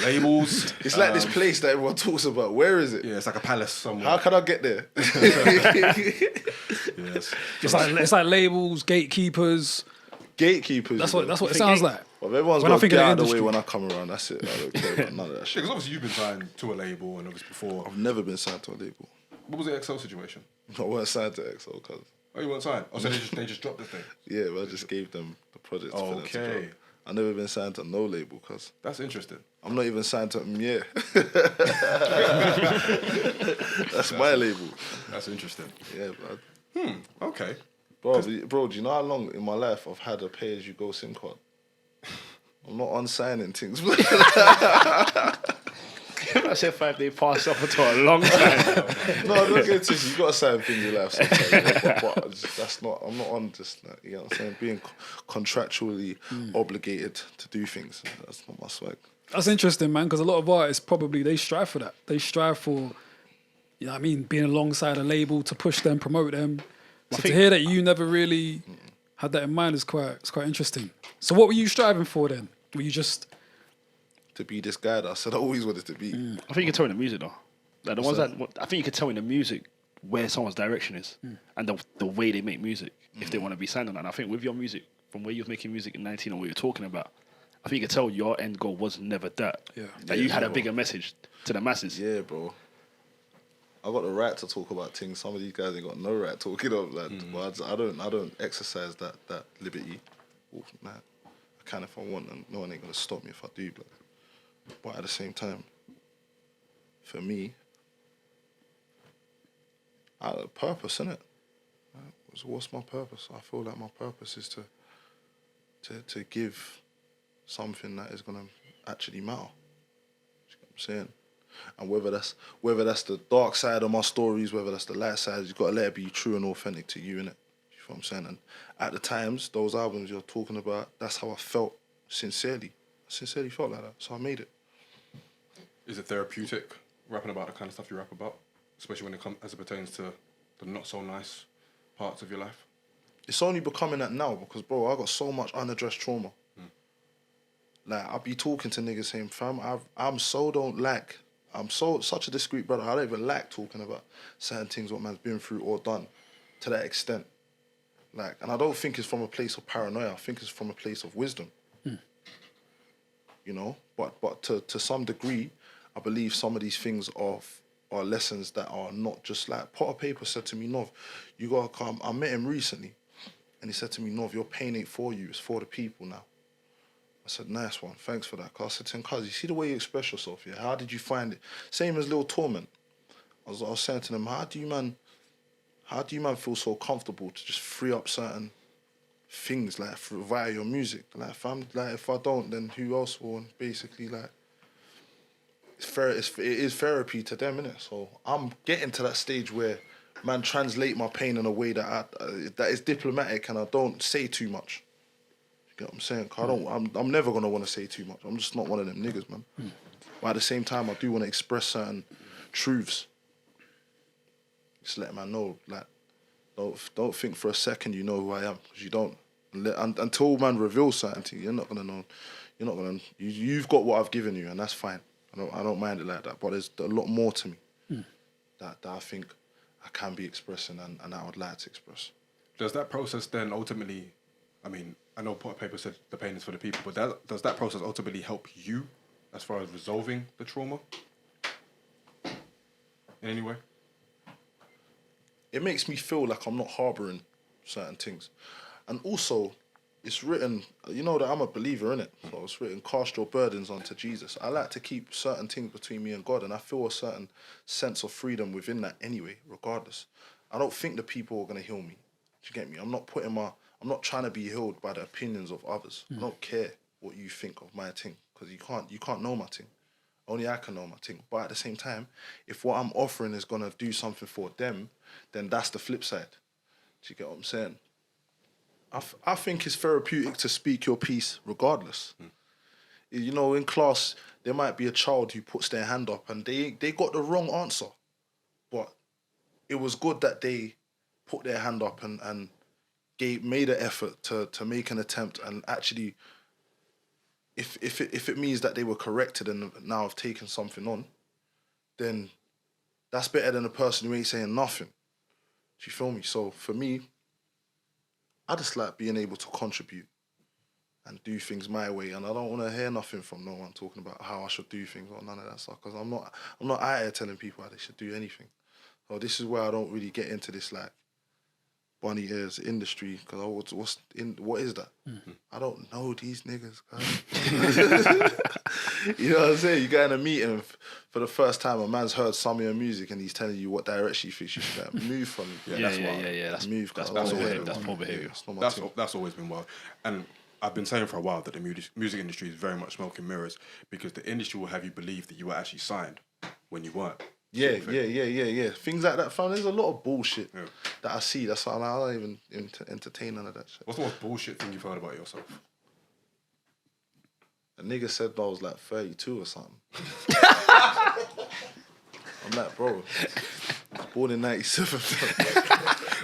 Labels. It's like this place that everyone talks about. Where is it? Yeah, it's like a palace somewhere. How can I get there? Yes. It's like labels, gatekeepers. Gatekeepers. That's what it sounds like. Well, everyone's When I got to think get of the out of the way industry. when I come around. That's it. I don't care about none of that shit. Because obviously you've been signed to a label and obviously before... I've never been signed to a label. What was the XO situation? I wasn't signed to XO because... Oh, you weren't signed? Oh, so they just dropped the thing? Yeah, but I just gave them the project for them to Okay. drop. I've never been signed to no label because That's interesting. I'm not even signed to them yet. That's my label. That's interesting. Yeah, blood. Okay. Bro, do you know how long in my life I've had a pay-as-you-go SIM card? I'm not unsigning things. I said 5 day pass off for a long time. No, don't get it. You got to sign things in your life sometimes. But that's not. I'm not on just like, you know what I'm saying. Being contractually obligated to do things. That's not my swag. That's interesting, man, because a lot of artists probably, they strive for that. They strive for, you know what I mean, being alongside a label to push them, promote them. So to hear that you never really had that in mind is quite interesting. So what were you striving for then? Were you just... To be this guy that I said I always wanted to be. I think you can tell in the music though. Like the ones that I think you can tell in the music where someone's direction is and the way they make music if they want to be signed on that. And I think with your music, from where you was making music in 19 or what you're talking about, I think you can tell your end goal was never that. Yeah. That you had a bigger message to the masses. Yeah, bro. I got the right to talk about things. Some of these guys ain't got no right talking of that. But I don't exercise that liberty. Well, nah, I can if I want, and no one ain't gonna stop me if I do. But at the same time, for me, I had a purpose, innit? So what's my purpose? I feel like my purpose is to give something that is gonna actually matter. You know what I'm saying? And whether that's the dark side of my stories, whether that's the light side, you've got to let it be true and authentic to you, innit? You know what I'm saying? And at the times, those albums you're talking about, that's how I felt sincerely. I sincerely felt like that, so I made it. Is it therapeutic, rapping about the kind of stuff you rap about? Especially when as it pertains to the not so nice parts of your life? It's only becoming that now because, bro, I got so much unaddressed trauma. Like, I be talking to niggas saying, fam, I'm such a discreet brother. I don't even like talking about certain things what man's been through or done to that extent. Like, and I don't think it's from a place of paranoia. I think it's from a place of wisdom. You know, but to some degree, I believe some of these things are lessons that are not just like Potter Paper said to me, Nov, you gotta come. I met him recently, and he said to me, Nov, your pain ain't for you, it's for the people now. I said, nice one, thanks for that. Cause I said to him, cuz, you see the way you express yourself, yeah? How did you find it? Same as Lil Torment. I was saying to them, how do you man feel so comfortable to just free up certain things like via your music? Like, if I don't, then who else will? And basically, like, it is therapy to them, innit? So I'm getting to that stage where man translate my pain in a way that is diplomatic and I don't say too much. You get what I'm saying? 'Cause I'm never gonna want to say too much. I'm just not one of them niggas, man. But at the same time, I do want to express certain truths. Just let man know, like, don't think for a second you know who I am, because you don't. Until man reveals certain things, you're not gonna know. You're not gonna. You've got what I've given you, and that's fine. I don't mind it like that. But there's a lot more to me that I think I can be expressing and I would like to express. Does that process then ultimately, I mean, I know Pot Paper said the pain is for the people, but does that process ultimately help you as far as resolving the trauma in any way? It makes me feel like I'm not harbouring certain things. And also, it's written, you know that I'm a believer in it. So it's written, cast your burdens onto Jesus. I like to keep certain things between me and God, and I feel a certain sense of freedom within that anyway, regardless. I don't think the people are going to heal me. Do you get me? I'm not trying to be healed by the opinions of others. I don't care what you think of my thing, because you can't know my thing. Only I can know my thing. But at the same time, if what I'm offering is going to do something for them, then that's the flip side. Do you get what I'm saying? I think it's therapeutic to speak your piece regardless. You know, in class, there might be a child who puts their hand up and they got the wrong answer. But it was good that they put their hand up and made an effort to make an attempt, and actually, if it means that they were corrected and now have taken something on, then that's better than a person who ain't saying nothing. Do you feel me? So for me, I just like being able to contribute and do things my way, and I don't want to hear nothing from no one talking about how I should do things or none of that stuff, because I'm not out here telling people how they should do anything. So this is where I don't really get into this like bunny ears industry, because what is that? I don't know these niggas, guys. You know what I'm saying? You go in a meeting for the first time, a man's heard some of your music and he's telling you what direction he thinks you should like, move from it. That's move. That's poor behaviour. That's always been wild. And I've been saying for a while that the music industry is very much smoke and mirrors, because the industry will have you believe that you were actually signed when you weren't. Yeah. Things like that, fam. There's a lot of bullshit that I see. That's why I don't even entertain none of that shit. What's the most bullshit thing you've heard about yourself? A nigga said I was like 32 or something. I'm like, bro, I was born in 97.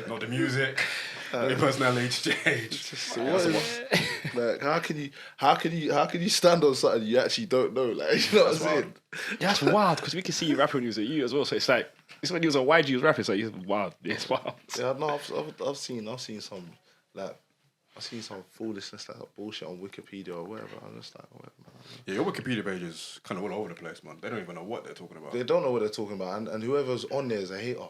Not the music, not your personality change. Like, how can you stand on something you actually don't know? Like, you know what I'm saying? Yeah, that's wild, because we can see you rapping when you was at you as well. So it's like, this when he was on YG, he was rapping, so he's wild. Yeah, it's wild. Yeah, no, I've seen some like. I've seen some foolishness, like bullshit on Wikipedia or whatever. I'm just like, whatever, man. Yeah, your Wikipedia page is kind of all over the place, man. They don't even know what they're talking about. They don't know what they're talking about, and whoever's on there is a hater.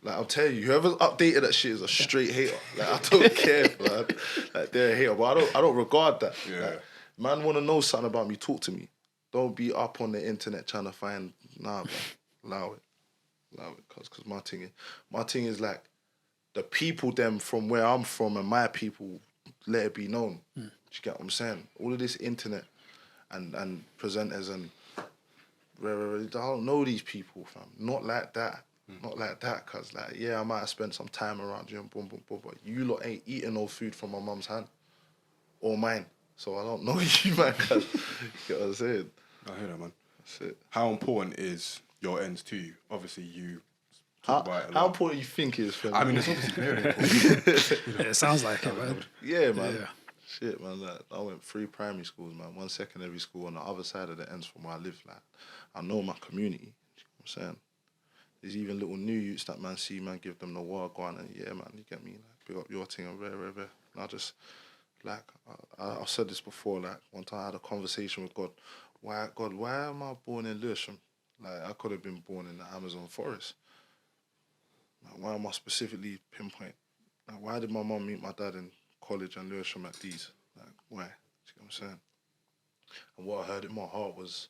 Like, I'll tell you, whoever's updated that shit is a straight hater. Like, I don't care, man. Like, they're a hater, but I don't regard that. Yeah. Like, man, want to know something about me, talk to me. Don't be up on the internet trying to find, nah, man. Allow it, cause my thing is like, the people them from where I'm from and my people, let it be known. Do you get what I'm saying? All of this internet and presenters and I don't know these people, fam. Not like that. Not like that, cause like, yeah, I might have spent some time around you and boom, boom, boom, but you lot ain't eating no food from my mum's hand or mine. So I don't know you, man, cause you get what I'm saying? I hear that, man. That's it. How important is your ends to you? Obviously, you How, talk about it a how lot. important you think it is, fam? I mean, it's obviously very important. Yeah, it sounds like it, man. Yeah, man. Yeah. Shit, man. Like, I went 3 primary schools, man. 1 secondary school on the other side of the ends from where I live. Like, I know my community. You know what I'm saying? There's even little new youths that man see, man, give them the word, go on, and yeah, man, you get me? Like, pick up your thing and rare. And I just, like, I've said this before, like, one time I had a conversation with God. Why am I born in Lewisham? Like, I could have been born in the Amazon forest. Like, why am I specifically pinpoint? Like, why did my mum meet my dad in college and Lewisham at these? Like, why? Do you get what I'm saying? And what I heard in my heart was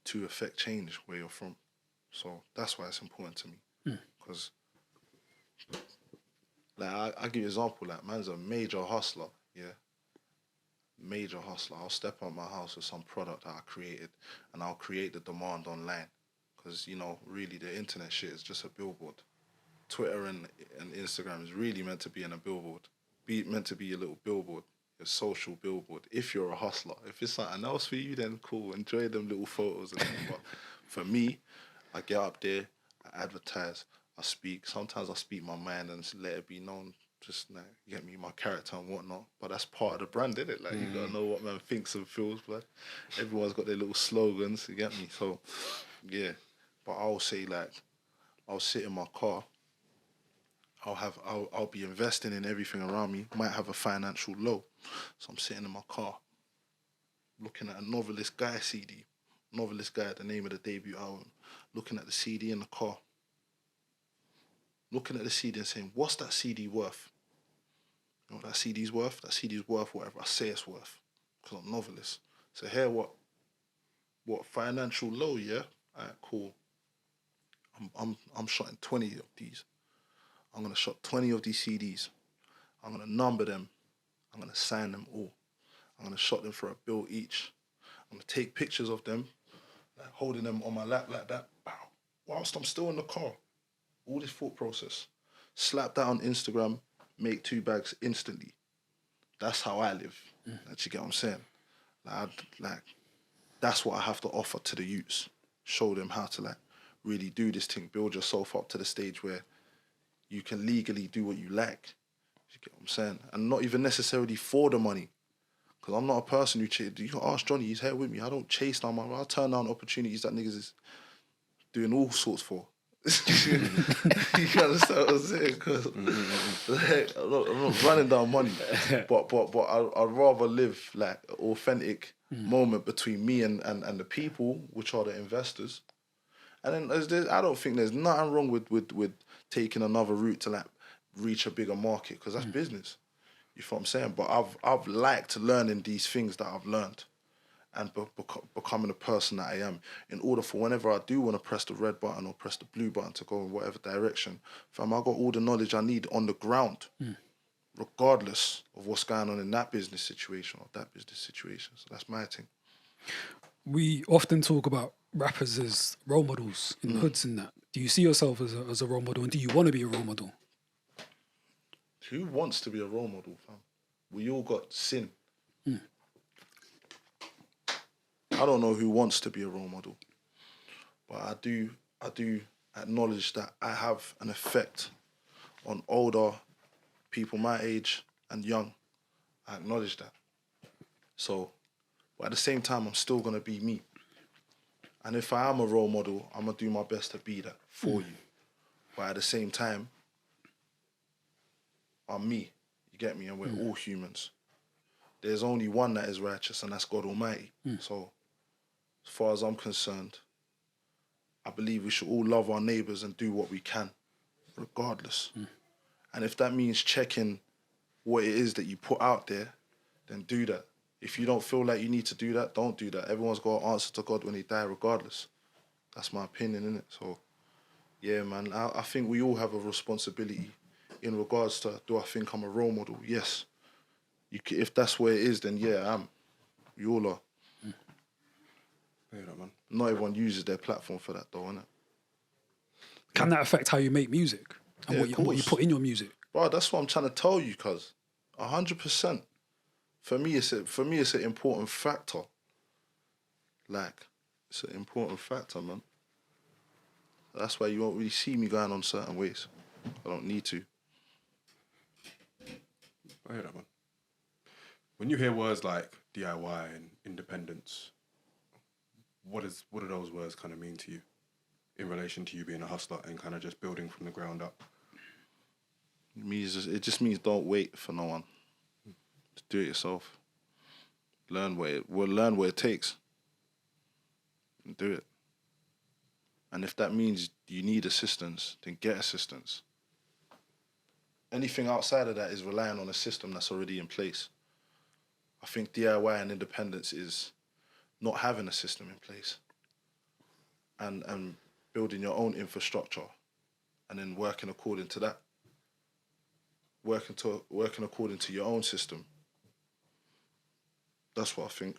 to affect change where you're from. So that's why it's important to me. Because, like, I'll give you an example. Like, man's a major hustler, yeah? Major hustler. I'll step out my house with some product that I created, and I'll create the demand online. Because, you know, really the internet shit is just a billboard. Twitter and Instagram is really meant to be in a billboard. Meant to be a little billboard. You a social billboard. If you're a hustler, if it's something else for you, then cool. Enjoy them little photos. And that. But for me, I get up there, I advertise, I speak. Sometimes I speak my mind and let it be known. Just like, you get me, my character and whatnot. But that's part of the brand, isn't it? Like you gotta know what man thinks and feels. But everyone's got their little slogans. You get me? So yeah. But I'll say like, I'll sit in my car. I'll be investing in everything around me. Might have a financial low, so I'm sitting in my car, looking at a Novelist Guy CD. Novelist Guy, the name of the debut album. Looking at the CD in the car. Looking at the CD and saying, what's that CD worth? You know what that CD's worth? That CD's worth whatever I say it's worth. Because I'm Novelist. So here what financial low, yeah? Alright, cool. I'm shotting 20 of these. I'm gonna shot 20 of these CDs. I'm gonna number them. I'm gonna sign them all. I'm gonna shot them for a bill each. I'm gonna take pictures of them, like holding them on my lap like that. Bow. Whilst I'm still in the car. All this thought process. Slap that on Instagram, make 2 bags instantly. That's how I live. Like, you get what I'm saying? Like, that's what I have to offer to the youths. Show them how to like really do this thing. Build yourself up to the stage where you can legally do what you like. You get what I'm saying? And not even necessarily for the money. Because I'm not a person who chase. You can ask Johnny, he's here with me. I don't chase down money. I turn down opportunities that niggas is doing all sorts for. You understand what I'm saying? Because like, I'm not running down money. But I'd rather live like an authentic moment between me and the people, which are the investors. And then I don't think there's nothing wrong with taking another route to like reach a bigger market, because that's business. You feel what I'm saying? But I've liked learning these things that I've learned and becoming the person that I am, in order for whenever I do want to press the red button or press the blue button to go in whatever direction, fam, I got all the knowledge I need on the ground, regardless of what's going on in that business situation or that business situation. So that's my thing. We often talk about rappers as role models in hoods and that. Do you see yourself as a role model, and do you want to be a role model? Who wants to be a role model, fam? We all got sin. I don't know who wants to be a role model, but I do acknowledge that I have an effect on older people my age and young. I acknowledge that. So, but at the same time, I'm still gonna be me. And if I am a role model, I'm gonna do my best to be that for you. But at the same time, I'm me. You get me? And we're all humans. There's only one that is righteous, and that's God Almighty. So, as far as I'm concerned, I believe we should all love our neighbours and do what we can, regardless. And if that means checking what it is that you put out there, then do that. If you don't feel like you need to do that, don't do that. Everyone's got to answer to God when they die, regardless. That's my opinion, innit? So, yeah, man, I think we all have a responsibility in regards to, do I think I'm a role model? Yes. If that's where it is, then yeah, I am. You all are. Yeah, man. Not everyone uses their platform for that, though, innit? Can that affect how you make music and Yeah, what you put in your music? Bro, that's what I'm trying to tell you, cuz. 100%. For me, it's an important factor. Like, it's an important factor, man. That's why you won't really see me going on certain ways. I don't need to. I hear that, man. When you hear words like DIY and independence, what do those words kind of mean to you in relation to you being a hustler and kind of just building from the ground up? It just means don't wait for no one. Just do it yourself. Learn what it takes. And do it. And if that means you need assistance, then get assistance. Anything outside of that is relying on a system that's already in place. I think DIY and independence is not having a system in place and building your own infrastructure and then working according to that. Working according to your own system. That's what I think.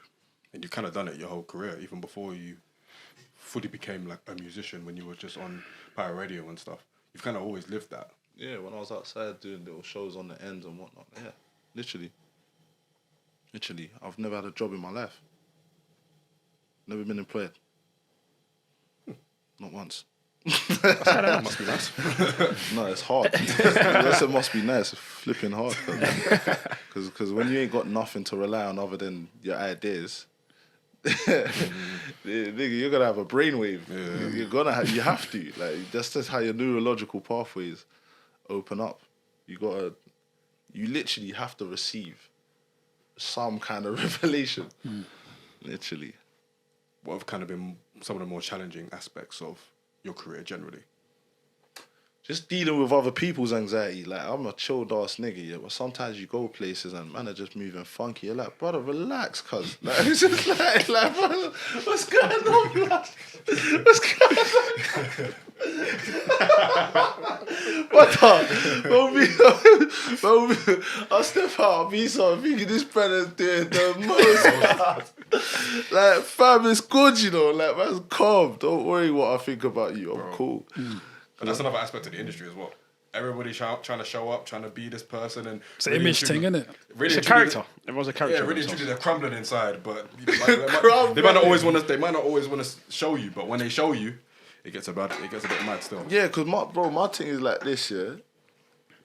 And you kind of done it your whole career, even before you fully became like a musician, when you were just on pirate radio and stuff. You've kind of always lived that. Yeah, when I was outside doing little shows on the ends and whatnot. Yeah, literally. Literally, I've never had a job in my life. Never been employed. Not once. That must be nice. No, it's hard. Yes, it must be nice. It's flipping hard. Because when you ain't got nothing to rely on other than your ideas, nigga, you're gonna have a brainwave. Yeah. You have to. Like that's just how your neurological pathways open up. You literally have to receive some kind of revelation. Literally. What have kind of been some of the more challenging aspects of your career generally? Just dealing with other people's anxiety. Like, I'm a chilled ass nigga, yeah, but sometimes you go places and man are just moving funky. You're like, brother, relax, cuz. Like, it's just like brother, what's going on, blood? What's going on? What the? I'll step out, I'll be so thinking this brother's doing the most. Like, fam, it's good, you know. Like, man's calm. Don't worry what I think about you. I'm cool. But that's another aspect of the industry as well. Everybody's trying to show up, trying to be this person, and It's an image thing, isn't it? Really It's a character. Everyone's a character. Yeah, really and truly, they're crumbling inside, but they might not always want to. They might not always want to show you, but when they show you, it gets a bit mad still. Yeah, because my thing is like this, yeah.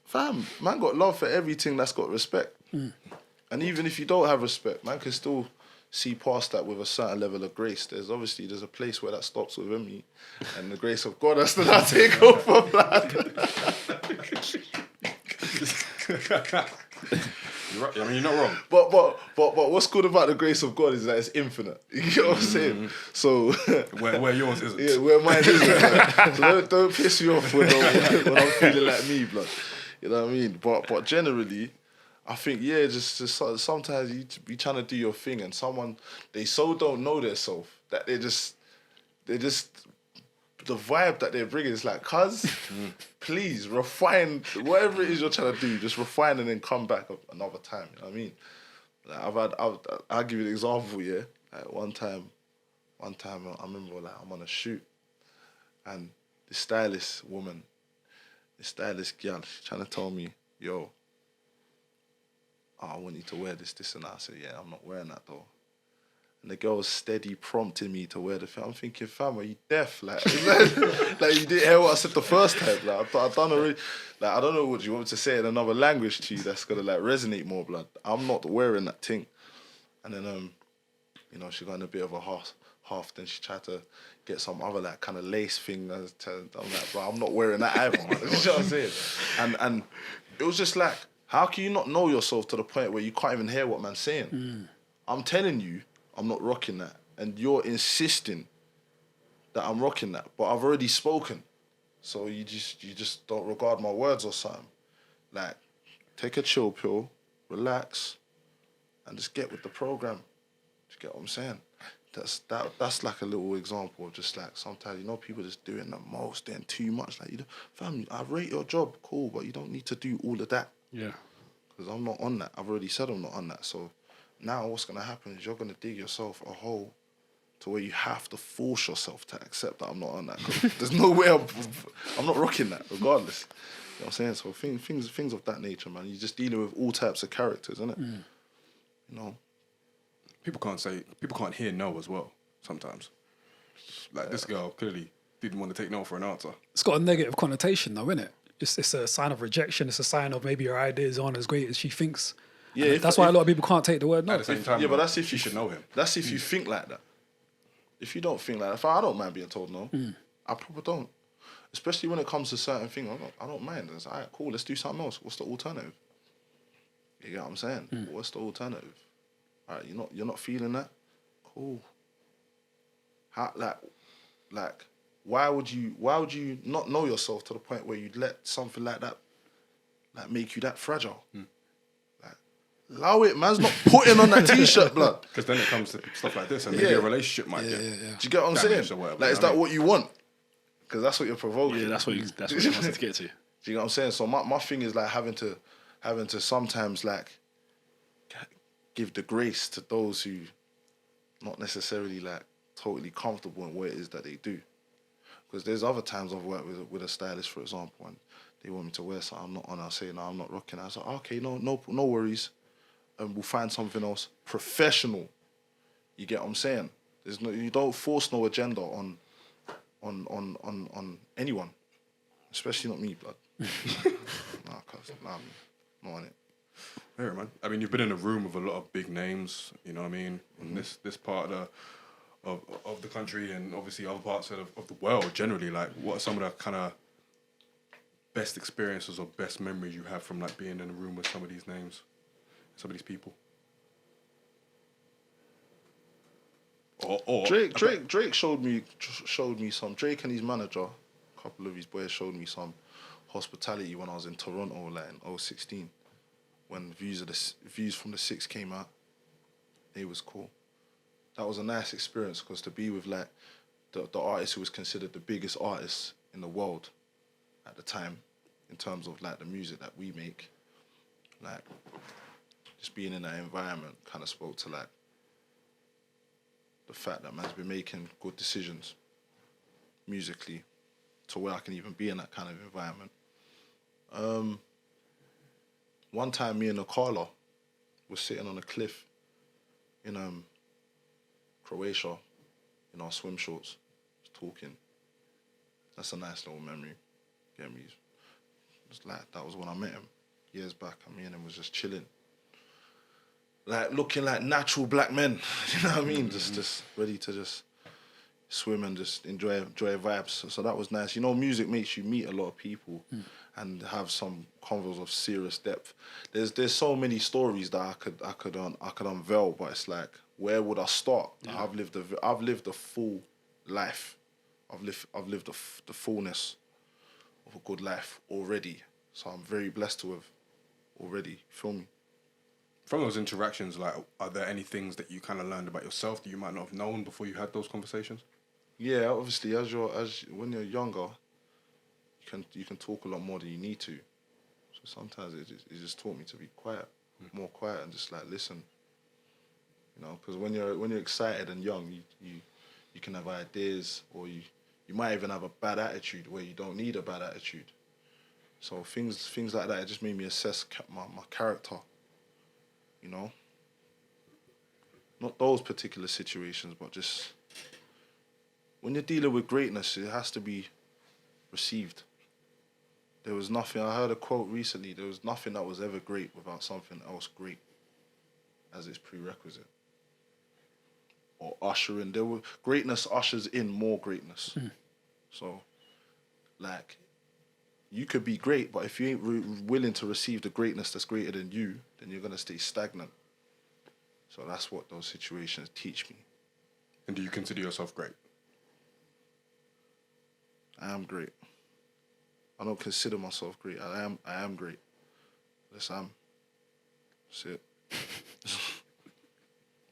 Fam, man got love for everything that's got respect. And even if you don't have respect, man can still see past that with a certain level of grace. There's a place where that stops within me. And the grace of God has to now take over, blood. You're right. I mean, you're not wrong. But what's good about the grace of God is that it's infinite. You get what I'm saying? So where yours isn't. Yeah, where mine isn't. Like. So don't piss me off when I'm feeling like me, blood. You know what I mean? But generally, I think just sometimes you be trying to do your thing, and they so don't know themselves that they just the vibe that they're bringing is like, cuz, please refine whatever it is you're trying to do. Just refine and then come back another time. You know what I mean? Like I'll give you an example. Yeah, like one time I remember like I'm on a shoot, and the stylist girl, she's trying to tell me, yo, I want you to wear this and that. I said, yeah, I'm not wearing that though. And the girl was steady prompting me to wear the thing. I'm thinking, fam, are you deaf? Like you didn't hear what I said the first time. Like I done already. Like I don't know what you want me to say in another language to you that's gonna like resonate more, blood. I'm not wearing that thing. And then she got in a bit of a half. Then she tried to get some other like kind of lace thing. I'm like, bro, I'm not wearing that either, man. You know what I'm saying? And it was just like, how can you not know yourself to the point where you can't even hear what man's saying? I'm telling you, I'm not rocking that. And you're insisting that I'm rocking that. But I've already spoken. So you just don't regard my words or something. Like, take a chill pill, relax, and just get with the program. Do you get what I'm saying? That's like a little example of just like sometimes, people just doing the most, doing too much. Like, fam, I rate your job, cool, but you don't need to do all of that. Yeah. Because I'm not on that. I've already said I'm not on that. So now what's going to happen is you're going to dig yourself a hole to where you have to force yourself to accept that I'm not on that. 'Cause there's no way I'm not rocking that, regardless. You know what I'm saying? So things of that nature, man. You're just dealing with all types of characters, isn't it? People can't hear no as well, sometimes. Like, this girl clearly didn't want to take no for an answer. It's got a negative connotation though, isn't it? It's a sign of rejection. It's a sign of maybe your ideas aren't as great as she thinks. Yeah, that's why a lot of people can't take the word no. At the same time, but that's if she should know him. That's if you think like that. If you don't think like that, I don't mind being told no. I probably don't. Especially when it comes to certain things, I don't mind. It's all right, cool, let's do something else. What's the alternative? You get what I'm saying? What's the alternative? All right, you're not feeling that? Cool. How like why would you not know yourself to the point where you'd let something like that like make you that fragile? Like, allow it, man's not putting on that t-shirt, blood. Because then it comes to stuff like this, and maybe a relationship might get. Do you get what I'm saying? Like, is that what you want? Because that's what you're provoking. Yeah, that's what you wanted to get to. Do you get what I'm saying? So my thing is like having to sometimes like give the grace to those who not necessarily like totally comfortable in what it is that they do. Because there's other times I've worked with a stylist, for example, and they want me to wear something I'm not on. I say, no, I'm not rocking. I say, okay, no worries. and will find something else professional. You get what I'm saying? You don't force no agenda on anyone, especially not me, blood. Nah, I'm not on it. Yeah, man. I mean, you've been in a room with a lot of big names. You know what I mean? In this part of the country, and obviously other parts of the world generally. Like, what are some of the kind of best experiences or best memories you have from like being in a room with some of these names, some of these people? Or Drake showed me some. Drake and his manager, a couple of his boys showed me some hospitality when I was in Toronto, like in 2016, when Views from the Six came out. It was cool. That was a nice experience because to be with like the artist who was considered the biggest artist in the world at the time, in terms of like the music that we make, like just being in that environment kind of spoke to like the fact that man's been making good decisions musically to where I can even be in that kind of environment. One time me and Akala was sitting on a cliff in Croatia in our swim shorts, talking. That's a nice little memory. Get me? It's like that was when I met him years back, and me and him was just chilling. Like looking like natural black men, you know what I mean? Just ready to just swim and just enjoy vibes. So that was nice. You know, music makes you meet a lot of people and have some convos of serious depth. There's so many stories that I could unveil, but it's like, where would I start? Yeah. I've lived a full life. I've lived the fullness of a good life already. So I'm very blessed to have already. Feel me? From those interactions, like, are there any things that you kind of learned about yourself that you might not have known before you had those conversations? Yeah, obviously, when you're younger, you can talk a lot more than you need to. So sometimes it just taught me to be quiet, more quiet, and just like listen. You know, because when you're excited and young, you can have ideas, or you might even have a bad attitude where you don't need a bad attitude. So things like that, it just made me assess my character. You know, not those particular situations, but just when you're dealing with greatness, it has to be received. There was nothing, I heard a quote recently, there was nothing that was ever great without something else great as its prerequisite. Or ushering, greatness ushers in more greatness. So, like, you could be great, but if you ain't willing to receive the greatness that's greater than you, then you're going to stay stagnant. So that's what those situations teach me. And do you consider yourself great? I am great. I don't consider myself great. I am great. Yes, I am. That's it.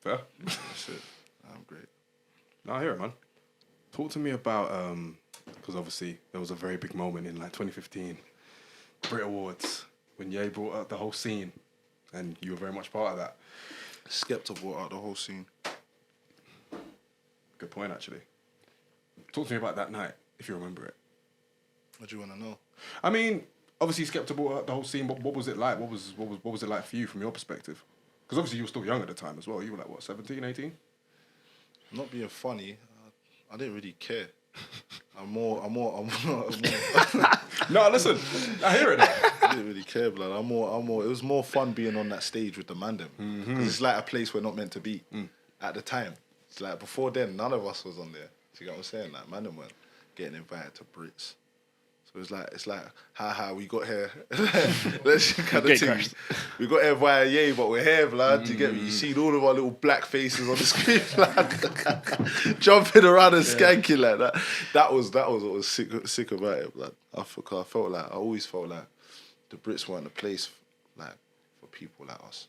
Fair? That's it. I'm great. No, I hear it, man. Talk to me about, because obviously there was a very big moment in like 2015, Brit Awards, when Ye brought out the whole scene, and you were very much part of that. Skepta brought out the whole scene. Good point, actually. Talk to me about that night, if you remember it. What do you want to know? I mean, obviously Skepta brought out the whole scene. What was it like? What was it like for you from your perspective? Because obviously you were still young at the time as well. You were like, what, 17, 18? Not being funny, I didn't really care. I'm more. No, listen, I hear it now. I didn't really care, blood. I'm more. It was more fun being on that stage with the man them. Because it's like a place we're not meant to be at the time. It's like before then, none of us was on there. Do you get what I'm saying? Like, man them weren't getting invited to Brits. So it's like, haha, we got here. Let's kind of thing. We got here via Ye, but we're here, blood. You get me? You seen all of our little black faces on the screen, blood. Jumping around and skanking like that. That was what was sick about it, blood. I always felt like the Brits weren't the place like for people like us.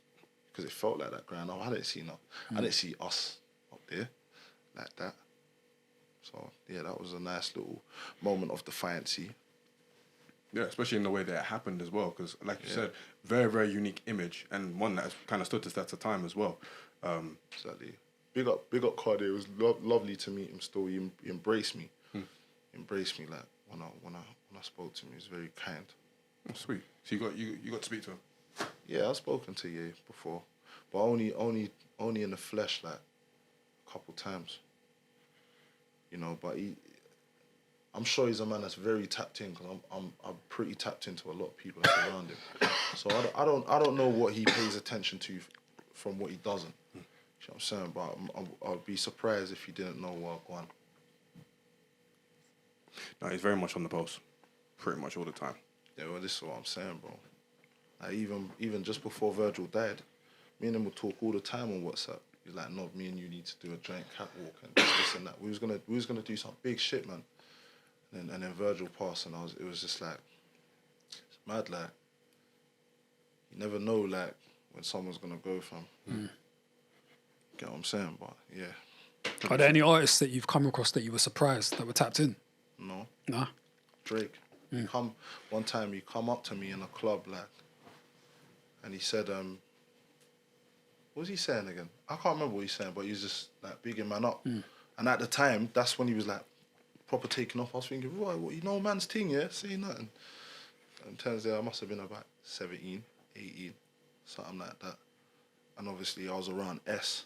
Because it felt like that growing up. I didn't see us up there like that. So yeah, that was a nice little moment of defiancy. Yeah, especially in the way that it happened as well, because like you said, very, very unique image, and one that has kind of stood the test of time as well. Exactly. Big up Kanye. It was lovely to meet him still. He embraced me. Embraced me like when I spoke to him. He was very kind. Oh, sweet. So you got to speak to him? Yeah, I've spoken to Ye before. but only in the flesh, like a couple times. You know, but I'm sure he's a man that's very tapped in, because I'm pretty tapped into a lot of people that's around him. So I don't know what he pays attention to from what he doesn't. You know what I'm saying? But I'd be surprised if he didn't know what going. No, he's very much on the post, pretty much all the time. Yeah, well, this is what I'm saying, bro. Like even just before Virgil died, me and him would talk all the time on WhatsApp. He's like, no, me and you need to do a joint catwalk and this and that. We was gonna do some big shit, man. And then Virgil passed, and it was just like, it's mad, like, you never know, like, when someone's gonna go from. Get what I'm saying? But yeah. Are there any artists that you've come across that you were surprised that were tapped in? No. Nah. Drake. One time he come up to me in a club, like, and he said, what was he saying again? I can't remember what he's saying, but he was just like bigging man up. And at the time, that's when he was like proper taking off. I was thinking, what you know man's thing, yeah? Say nothing. And turns out I must have been about 17, 18, something like that. And obviously I was around S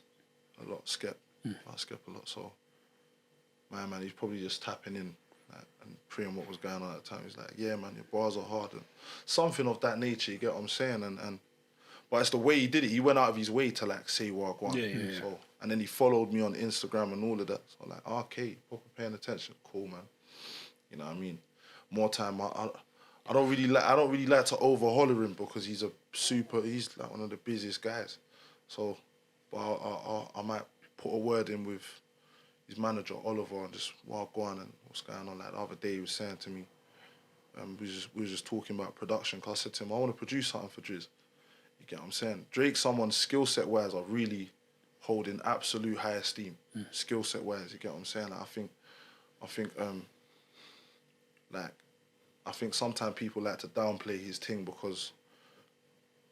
a lot, Skep a lot. So my man, he's probably just tapping in, like, and praying what was going on at the time. He's like, yeah man, your bars are hard, and something of that nature, you get what I'm saying? And but it's the way he did it. He went out of his way to like say what I want. Yeah. So, and then he followed me on Instagram and all of that. So I'm like, okay, proper paying attention. Cool, man. You know what I mean? More time. I don't really like to overholler him, because he's like one of the busiest guys. So, but I might put a word in with his manager Oliver and just walk on and what's going on. Like the other day, he was saying to me, we was just talking about production. Cause I said to him, I want to produce something for Driz. You get what I'm saying? Drake, someone's skill set wise, are really holding absolute high esteem. Skill set wise, you get what I'm saying? Like, I think sometimes people like to downplay his thing because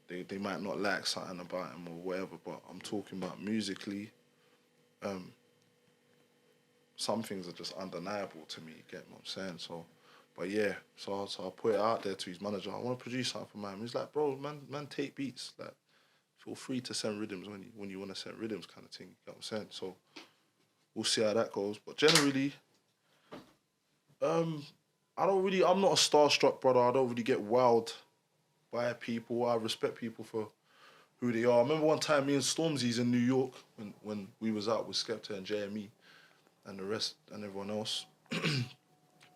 they might not like something about him or whatever. But I'm talking about musically. Some things are just undeniable to me. You get what I'm saying? So. But yeah, so I put it out there to his manager. I want to produce something for man. He's like, bro, man, take beats. Like, feel free to send rhythms when you want to send rhythms, kind of thing. You know what I'm saying? So we'll see how that goes. But generally, I'm not a starstruck brother. I don't really get wowed by people. I respect people for who they are. I remember one time me and Stormzy's in New York when we was out with Skepta and JME and the rest and everyone else.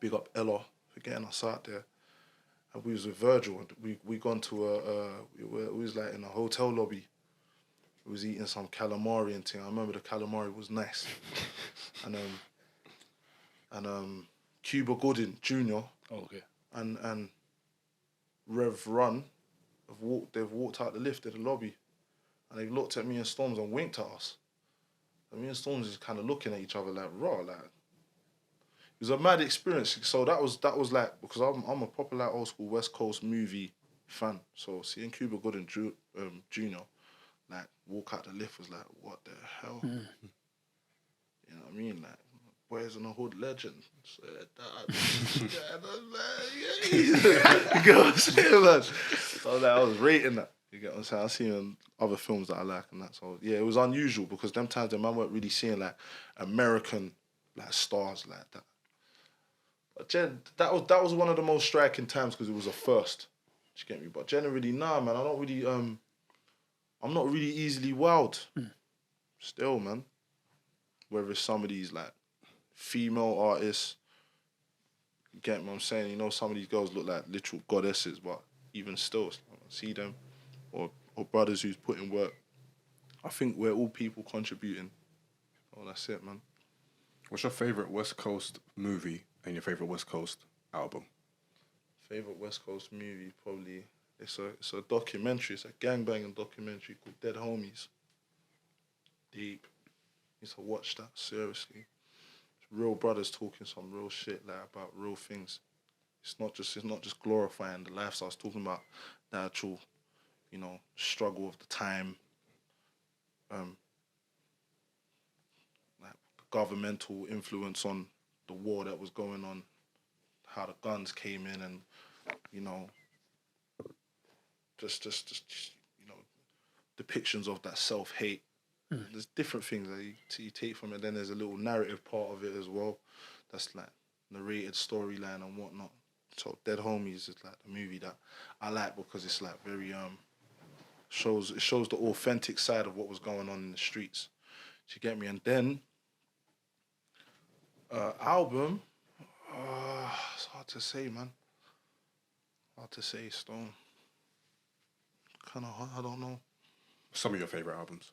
Big up Ella for getting us out there. And we was with Virgil, and we gone to we was like in a hotel lobby. We was eating some calamari and thing. I remember the calamari was nice. and Cuba Gooding Jr. Oh, okay. and Rev Run they've walked out the lift in the lobby, and they looked at me and Storms and winked at us. And me and Storms is kind of looking at each other like raw, like. It was a mad experience. So that was like, because I'm a proper like old school West Coast movie fan. So seeing Cuba Gooding Jr. like walk out the lift was like, what the hell? You know what I mean? Like, boys in the hood legend. So you get what I'm saying, man? So I was rating that. You get what I'm saying? I seen in other films that I like and that. So yeah, it was unusual because them times the man weren't really seeing like American like stars like that. But that was one of the most striking times because it was a first. Do you get me? But generally, nah, man. I'm not really easily wowed. Still, man. Whether it's some of these like female artists, you get what I'm saying? You know, some of these girls look like literal goddesses, but even still, I see them or brothers who's putting work. I think we're all people contributing. Oh, that's it, man. What's your favourite West Coast movie and your favourite West Coast album? Favorite West Coast movie, probably. It's a documentary. It's a gangbanging documentary called Dead Homies. Deep. Used to watch that seriously. It's real brothers talking some real shit like about real things. It's not just glorifying the lifestyle. It's talking about the actual, you know, struggle of the time. Like governmental influence on the war that was going on, how the guns came in, and you know, just you know, depictions of that self-hate. There's different things that you take from it. Then there's a little narrative part of it as well. That's like narrated storyline and whatnot. So Dead Homies is like the movie that I like because it's like very shows the authentic side of what was going on in the streets. Do you get me? And then album, it's hard to say, man. Hard to say, Stone. Kind of hard, I don't know. Some of your favorite albums.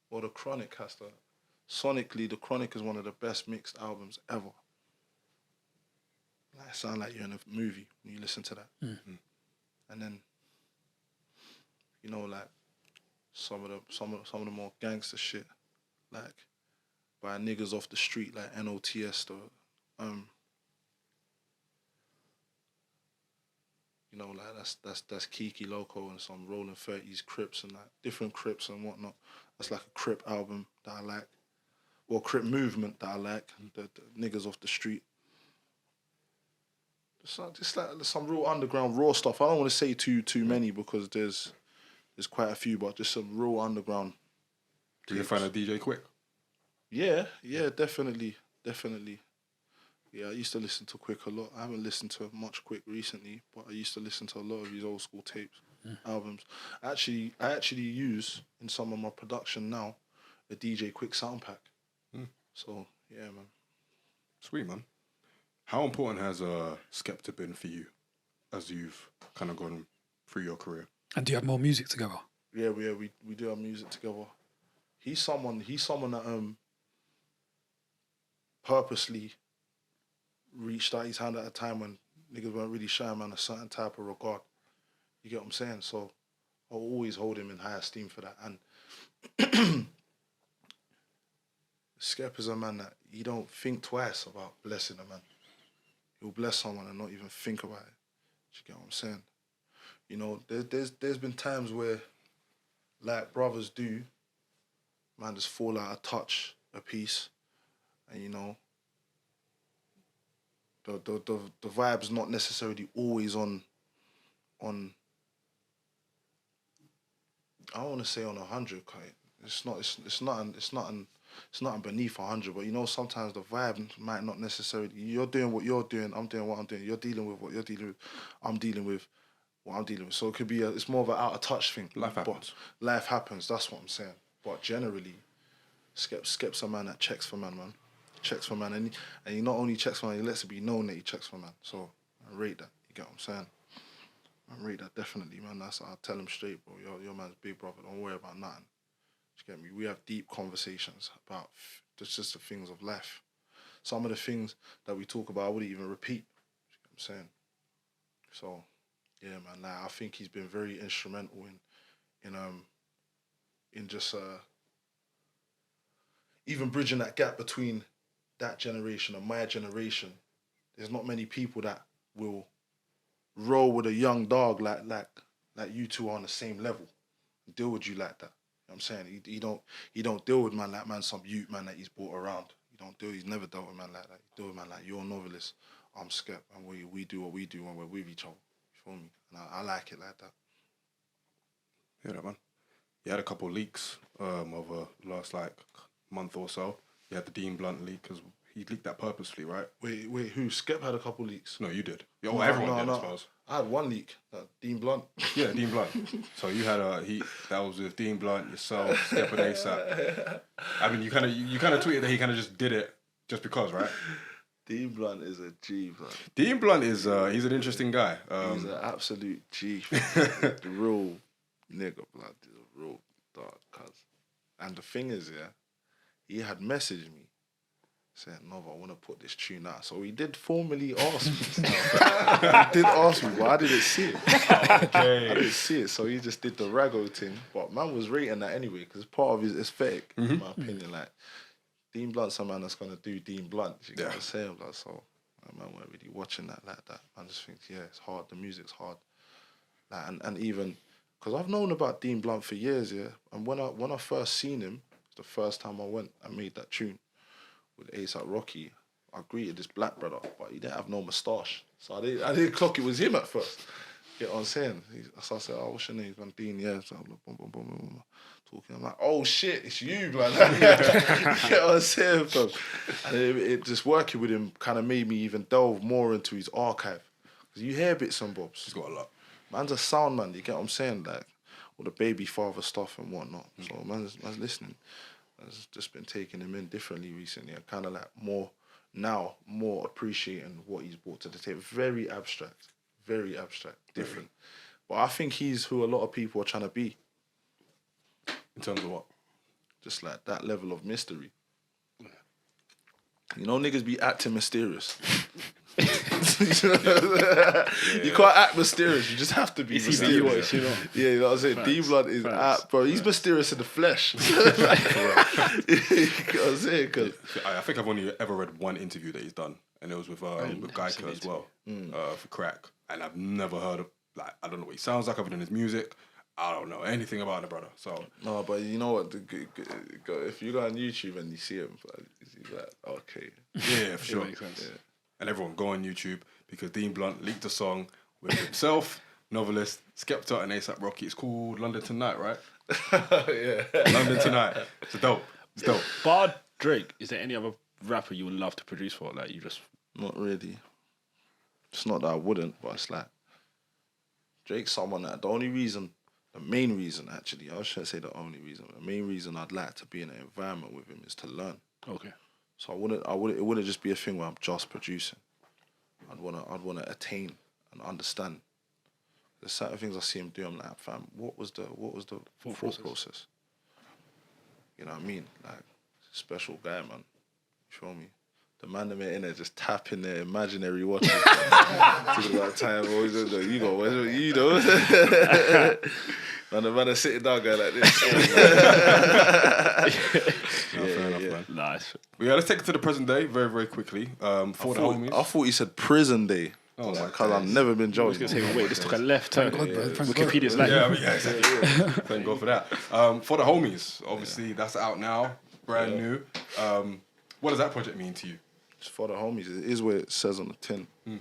Well, The Chronic has to. Sonically, The Chronic is one of the best mixed albums ever. Like, it sounds like you're in a movie when you listen to that. And then, you know, like some of the more gangster shit, like by niggas off the street, like NOTS, you know, like that's Kiki Loco and some Rolling 30s Crips and like different Crips and whatnot. That's like a Crip album that I like. Or Crip movement that I like. The niggas off the street. Just like some real underground raw stuff. I don't want to say too many because there's quite a few, but just some real underground. Do you find a DJ Quick? Yeah, definitely. Yeah, I used to listen to Quick a lot. I haven't listened to much Quick recently, but I used to listen to a lot of his old school tapes, albums. I actually use in some of my production now a DJ Quick sound pack. So yeah, man. Sweet, man. How important has Skepta been for you as you've kind of gone through your career? And do you have more music together? Yeah, we do our music together. He's someone that purposely reached out his hand at a time when niggas weren't really showing man a certain type of regard. You get what I'm saying? So I'll always hold him in high esteem for that. And Skep is a man that you don't think twice about blessing a man. He'll bless someone and not even think about it. You get what I'm saying? You know, there's been times where, like brothers do, man, just fall out of touch a piece, and you know, the vibe's not necessarily always on. I don't want to say on 100. It's not beneath 100, but you know, sometimes the vibe might not necessarily. You're doing what you're doing. I'm doing what I'm doing. You're dealing with what you're dealing with. I'm dealing with what I'm dealing with. So it could be it's more of an out of touch thing. Life happens. But life happens. That's what I'm saying. But generally, Skep's a man that checks for man. Checks for man, and he not only checks for man, he lets it be known that he checks for man. So I rate that. You get what I'm saying? I rate that definitely, man. I'll tell him straight, bro. Your man's big brother. Don't worry about nothing. You get me? We have deep conversations about just the things of life. Some of the things that we talk about, I wouldn't even repeat. You know what I'm saying? So, yeah, man. Like, I think he's been very instrumental in just even bridging that gap between that generation and my generation. There's not many people that will roll with a young dog like you two are on the same level, deal with you like that. You know what I'm saying? He don't deal with man like man some youth man that he's brought around. He's never dealt with man like that. He deal with man like you're a novelist, I'm Skep, and we do what we do when we're with each other. You feel me? And I like it like that. Yeah, man. You had a couple leaks over the last month or so. You had the Dean Blunt leak because he leaked that purposefully, right? Wait, who? Skep had a couple leaks. No, you did. Well, everyone did, I suppose. I had one leak. Dean Blunt. Yeah, Dean Blunt. So you had that was with Dean Blunt, yourself, Skep and ASAP. I mean, you kind of tweeted that he kind of just did it just because, right? Dean Blunt is a G, man. Dean Blunt is he's an interesting guy. He's an absolute G. The real nigga, blood. He's a real dog, cuz. And the thing is, yeah, he had messaged me saying, "Nova, I want to put this tune out." So he did formally ask me. He did ask me, but I didn't see it. Okay. I didn't see it, so he just did the Rago thing. But man was rating that anyway because it's part of his aesthetic, in my opinion. Like, Dean Blunt's a man that's going to do Dean Blunt. You know what I'm saying? Like, so, man weren't really watching that like that. Man just thinks, yeah, it's hard. The music's hard. Like, and even, because I've known about Dean Blunt for years, yeah. And when I first seen him, the first time I went and made that tune with A$AP Rocky, I greeted this black brother, but he didn't have no moustache. So I didn't clock it was him at first. Get what I'm saying? So I said, oh, what's your name? Man, Dean, yeah. So I'm like, boom, boom, boom, boom, boom. Talking, I'm like, oh shit, it's you, man. Get what I'm saying, fam? And it just working with him kind of made me even delve more into his archive. Because you hear bits and bobs. He's got a lot. Man's a sound man, you get what I'm saying? Like, all the baby father stuff and whatnot. So man's listening. I've just been taking him in differently recently. I kind of like more appreciating what he's brought to the table. Very abstract, different. But I think he's who a lot of people are trying to be. In terms of what? Just like that level of mystery. You know, niggas be acting mysterious. You can't act mysterious. You just have to be mysterious. You know? Yeah, you know what I'm saying? D-Blood is bro. He's mysterious in the flesh. You know what I'm saying? I think I've only ever read one interview that he's done, and it was with Geico as well, for Crack. And I've never heard of, like, I don't know what he sounds like other than his music. I don't know anything about the brother. So no, but you know what? If you go on YouTube and you see him, he's like, okay, yeah, for sure. Makes sense. Yeah. And everyone go on YouTube because Dean Blunt leaked a song with himself, Novelist, Skepta, and A$AP Rocky. It's called London Tonight, right? Yeah. London Tonight. It's dope. It's dope. Bar Drake, is there any other rapper you would love to produce for? Like, you just... Not really. It's not that I wouldn't, but it's like Drake's someone that the main reason actually, I shouldn't say the only reason, the main reason I'd like to be in an environment with him is to learn. Okay. So it wouldn't just be a thing where I'm just producing. I'd wanna attain and understand. There's certain things I see him do, I'm like, fam, what was the thought process? You know what I mean? Like, special guy, man. You feel me? The man that in there just tapping their imaginary watches. Talking about time, always you know. Man, the man is sitting down going like this. Fair enough, man. Nice. But yeah, let's take it to the present day very, very quickly. For the homies. I thought he said prison day. Oh my Because I've never been I was joking. going to say, wait, this took a left turn. God, man. Thank God. Wikipedia's like... Yeah, exactly. Thank God for that. For the homies, obviously, that's out now, brand new. What does that project mean to you? It's for the homies. It is what it says on the tin. I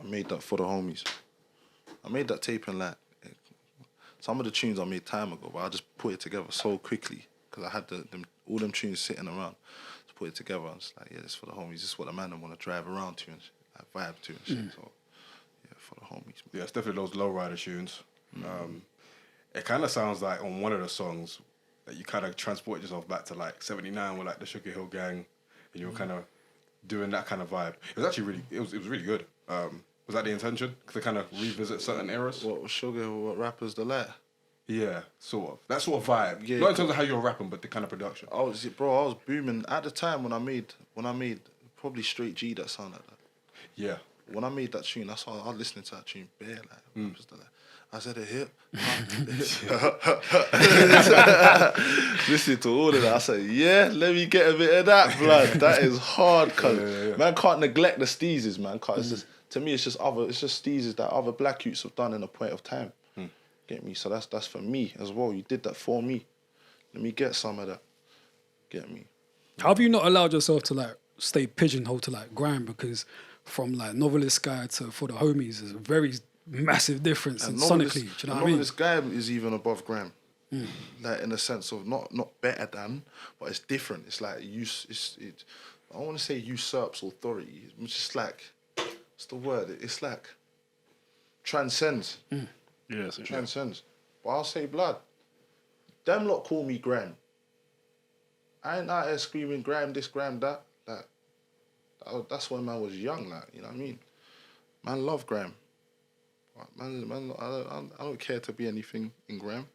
made that for the homies. I made that tape in like some of the tunes I made time ago, but I just put it together so quickly because I had all them tunes sitting around to put it together. I was like, yeah, it's for the homies. This is what the man want to drive around to and like, vibe to and shit. So yeah, for the homies. Yeah, it's definitely those lowrider tunes. It kind of sounds like on one of the songs that you kind of transport yourself back to like 79 with like the Sugar Hill Gang, and you were kind of doing that kind of vibe. It was actually really, it was really good. Was that the intention? To kind of revisit certain eras? What was Sugar? What rappers the like? Yeah, sort of. That sort of vibe. Yeah, Not in terms of how you're rapping, but the kind of production. I was booming at the time when I made probably Straight G that sound like that. Yeah. When I made that tune, that's why I was listening to that tune bare like. I said a hip. Listening to all of that, I said, yeah, let me get a bit of that, blood. That is hard, cuz. Yeah. Man can't neglect the steezes, man. Cause it's just, to me, it's just steezes that other black youths have done in a point of time. Get me? So that's for me as well. You did that for me. Let me get some of that. Get me? How have you not allowed yourself to like stay pigeonholed to like grime? Because from like Novelist guy to For the Homies is a very massive difference in sonically. Do you know what I mean? This guy is even above grime. Like in the sense of not better than, but it's different. It's like it I don't want to say usurps authority. It's just like, what's the word? It's like transcends. Yeah, Transcends. But I'll say blood. Them lot call me grime. I ain't out here screaming grime this, grime that. Like, that's when man was young, like, you know what I mean? Man love grime. Man, I don't care to be anything in grime.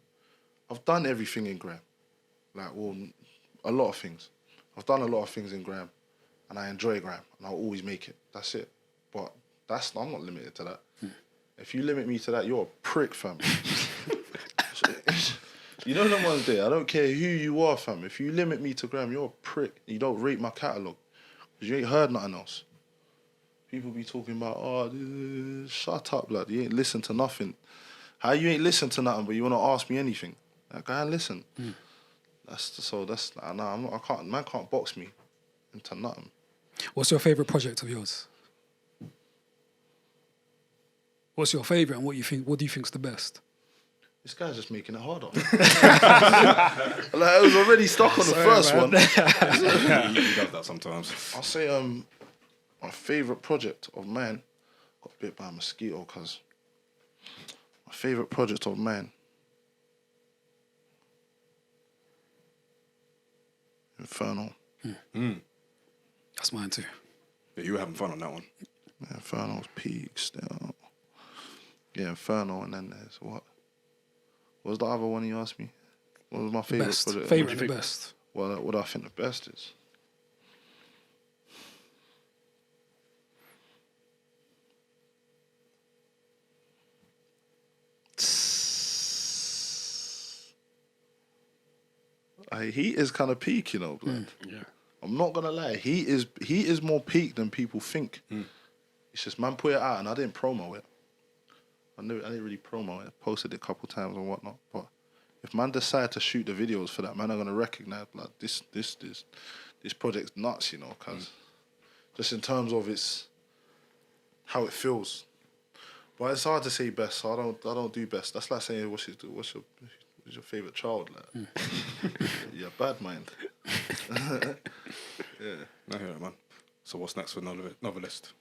I've done everything in grime. Like, well, a lot of things. I've done a lot of things in grime, and I enjoy grime, and I'll always make it. That's it. But I'm not limited to that. If you limit me to that, you're a prick, fam. You know them ones there. I don't care who you are, fam. If you limit me to grime, you're a prick. You don't rate my catalogue. Because you ain't heard nothing else. People be talking about, shut up, blood. You ain't listen to nothing. How you ain't listen to nothing, but you want to ask me anything? Like, go and listen. Man can't box me into nothing. What's your favourite project of yours? What's your favourite and what do you think's the best? This guy's just making it harder. Like I was already stuck on the first one. He does that sometimes. I'll say my favourite project of mine got bit by a mosquito because my favourite project of mine Inferno. That's mine too. Yeah, you were having fun on that one. Yeah, Inferno's peak still. Yeah, Inferno, and then there's what? What was the other one you asked me? What was my favourite Best. project? Favourite What and do you the think? best. Well, what I think the best is. Heat is kind of peak, you know, blood. Yeah. I'm not gonna lie. Heat is more peak than people think. It's just man put it out and I didn't promo it. I didn't really promo it. I posted it a couple times and whatnot. But if man decide to shoot the videos for that, man are gonna recognize like this project's nuts, you know, cause just in terms of its how it feels. But it's hard to say best. So I don't do best. That's like saying what's your favorite child? Like, yeah, bad mind. Yeah. I hear that, man. So what's next for Novelist?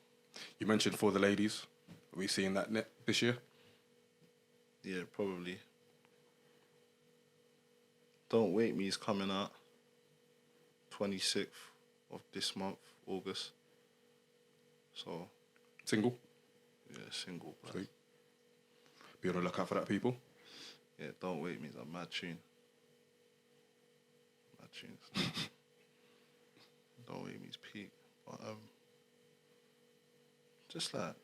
You mentioned For the Ladies. Are we seeing that this year? Yeah, probably. Don't Wake Me is coming out 26th of this month, August. So, Single? yeah, single. But Sweet. Be on the lookout for that, people. yeah, Don't Wake Me is a mad tune. Mad tunes. Don't Wake Me is peak. But, just like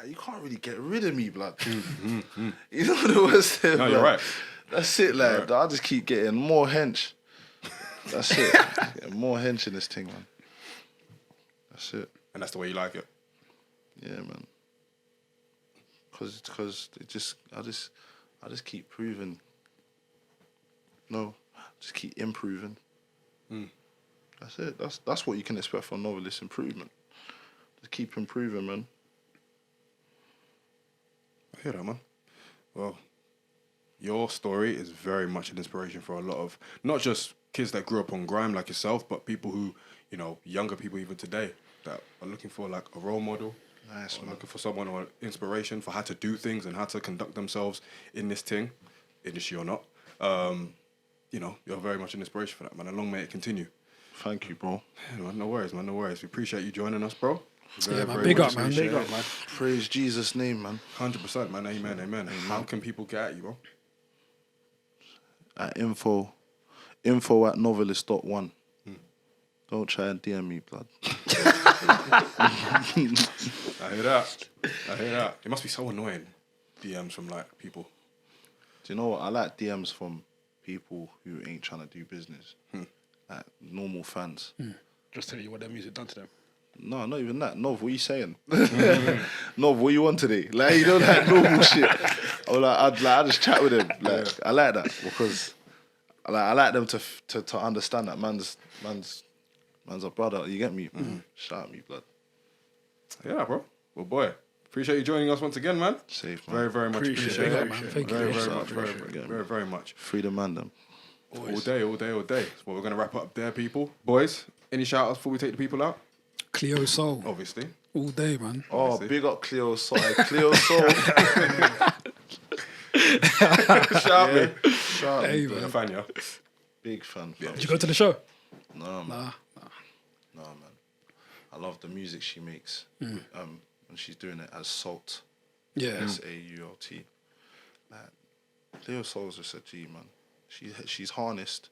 you can't really get rid of me, blood. You know the worst thing, No, you're right. That's it, like, right. I just keep getting more hench. That's it. Getting more hench in this thing, man. That's it. And that's the way you like it. Yeah, man. Cause it just, I just keep proving. No, just keep improving. That's it. That's what you can expect from Novelist, improvement. Just keep improving, man. I hear that, man. Well, your story is very much an inspiration for a lot of, not just kids that grew up on grime like yourself, but people who, you know, younger people even today that are looking for like a role model. Nice, or man. looking for someone or inspiration for how to do things and how to conduct themselves in this thing, industry or not. You know, you're very much an inspiration for that, man. And long may it continue. Thank you, bro. Yeah, man, no worries, man. No worries. We appreciate you joining us, bro. Yeah, man. Big much up, man. appreciate Big it. up, man. Praise Jesus' name, man. 100%, man. Amen, amen. How can people get at you, bro? At info@novelist.one. Don't try and DM me, blood. I hear that. I hear that. It must be so annoying, DMs from like people. Do you know what? I like DMs from people who ain't trying to do business. Like normal fans. Just tell you what their music done to them. No, not even that. Nov, what are you saying? Nov, what you want today? Like, you know, like normal shit. Or like, I just chat with them. Like, I like that because I like them to understand that man's a brother. You get me? Shout at me, blood. Yeah, bro. Well, boy, appreciate you joining us once again, man. Safe, man. Very, very much appreciate Big it. up, man. Thank you. Very, Appreciate very it. much. Very, Appreciate it. very, very much. Free the man, them. All day, all day, all day. Well, we're going to wrap up there, people. Boys, any shout outs before we take the people out? Cleo Soul. Obviously. All day, man. Oh, Obviously. big up Cleo Soul. Cleo Soul. Shout me. Shout Hey, me, I'm a man. fan, yeah. big fan. Did you go to the show? No, man. Nah. No, man. I love the music she makes. When she's doing it as Salt. Yeah. SAULT. Like, Cleo Soul's just a G, man. She's harnessed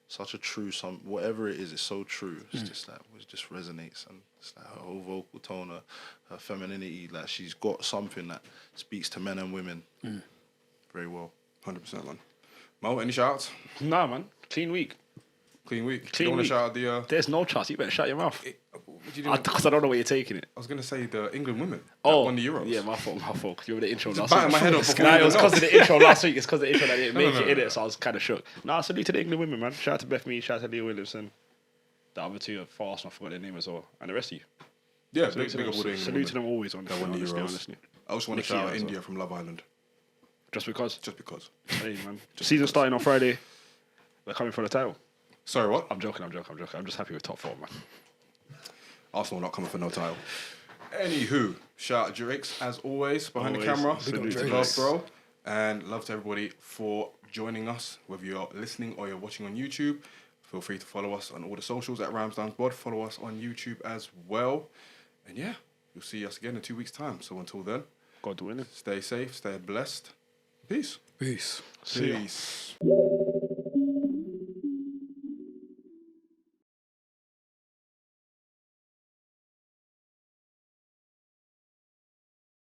such a true whatever it is, it's so true. It's just like it just resonates, and it's like her whole vocal tone, her femininity. Like she's got something that speaks to men and women very well. 100%, man. Mo, any shout outs? Nah, man. Clean week. Clean week. Clean you want to week. shout out the... There's no chance. You better shut your mouth. what do you do? Because I don't know where you're taking it. I was going to say the England women that Oh, won the Euros. yeah, my fault. You were the intro Just last batting week. my head off before Nah, you it was even because know. of the intro last week. It's because of the intro that didn't make no, it in no. it, so I was kind of shook. Nah, salute to the England women, man. Shout out to Beth Mead, shout out to Leah Williamson. The other two are fast, I forgot their name as well. And the rest of you. Yeah, big up all the England Salute to women. them always on They won the honestly, Euros. honestly. I also want to Nikki shout out as well. India from Love Island. Just because. Just because. Hey, man. Season starting on Friday. We're coming for the title. Sorry, what? I'm joking. I'm just happy with top 4, man. Arsenal not coming for no title. Anywho, shout out Drakes as always behind Always. the camera. Salute to Love, Drakes. bro. And love to everybody for joining us, whether you're listening or you're watching on YouTube. Feel free to follow us on all the socials at RamsDownsBod. Follow us on YouTube as well. And yeah, you'll see us again in 2 weeks' time. So until then, God willing. stay safe, stay blessed. Peace. Peace. See ya. Peace.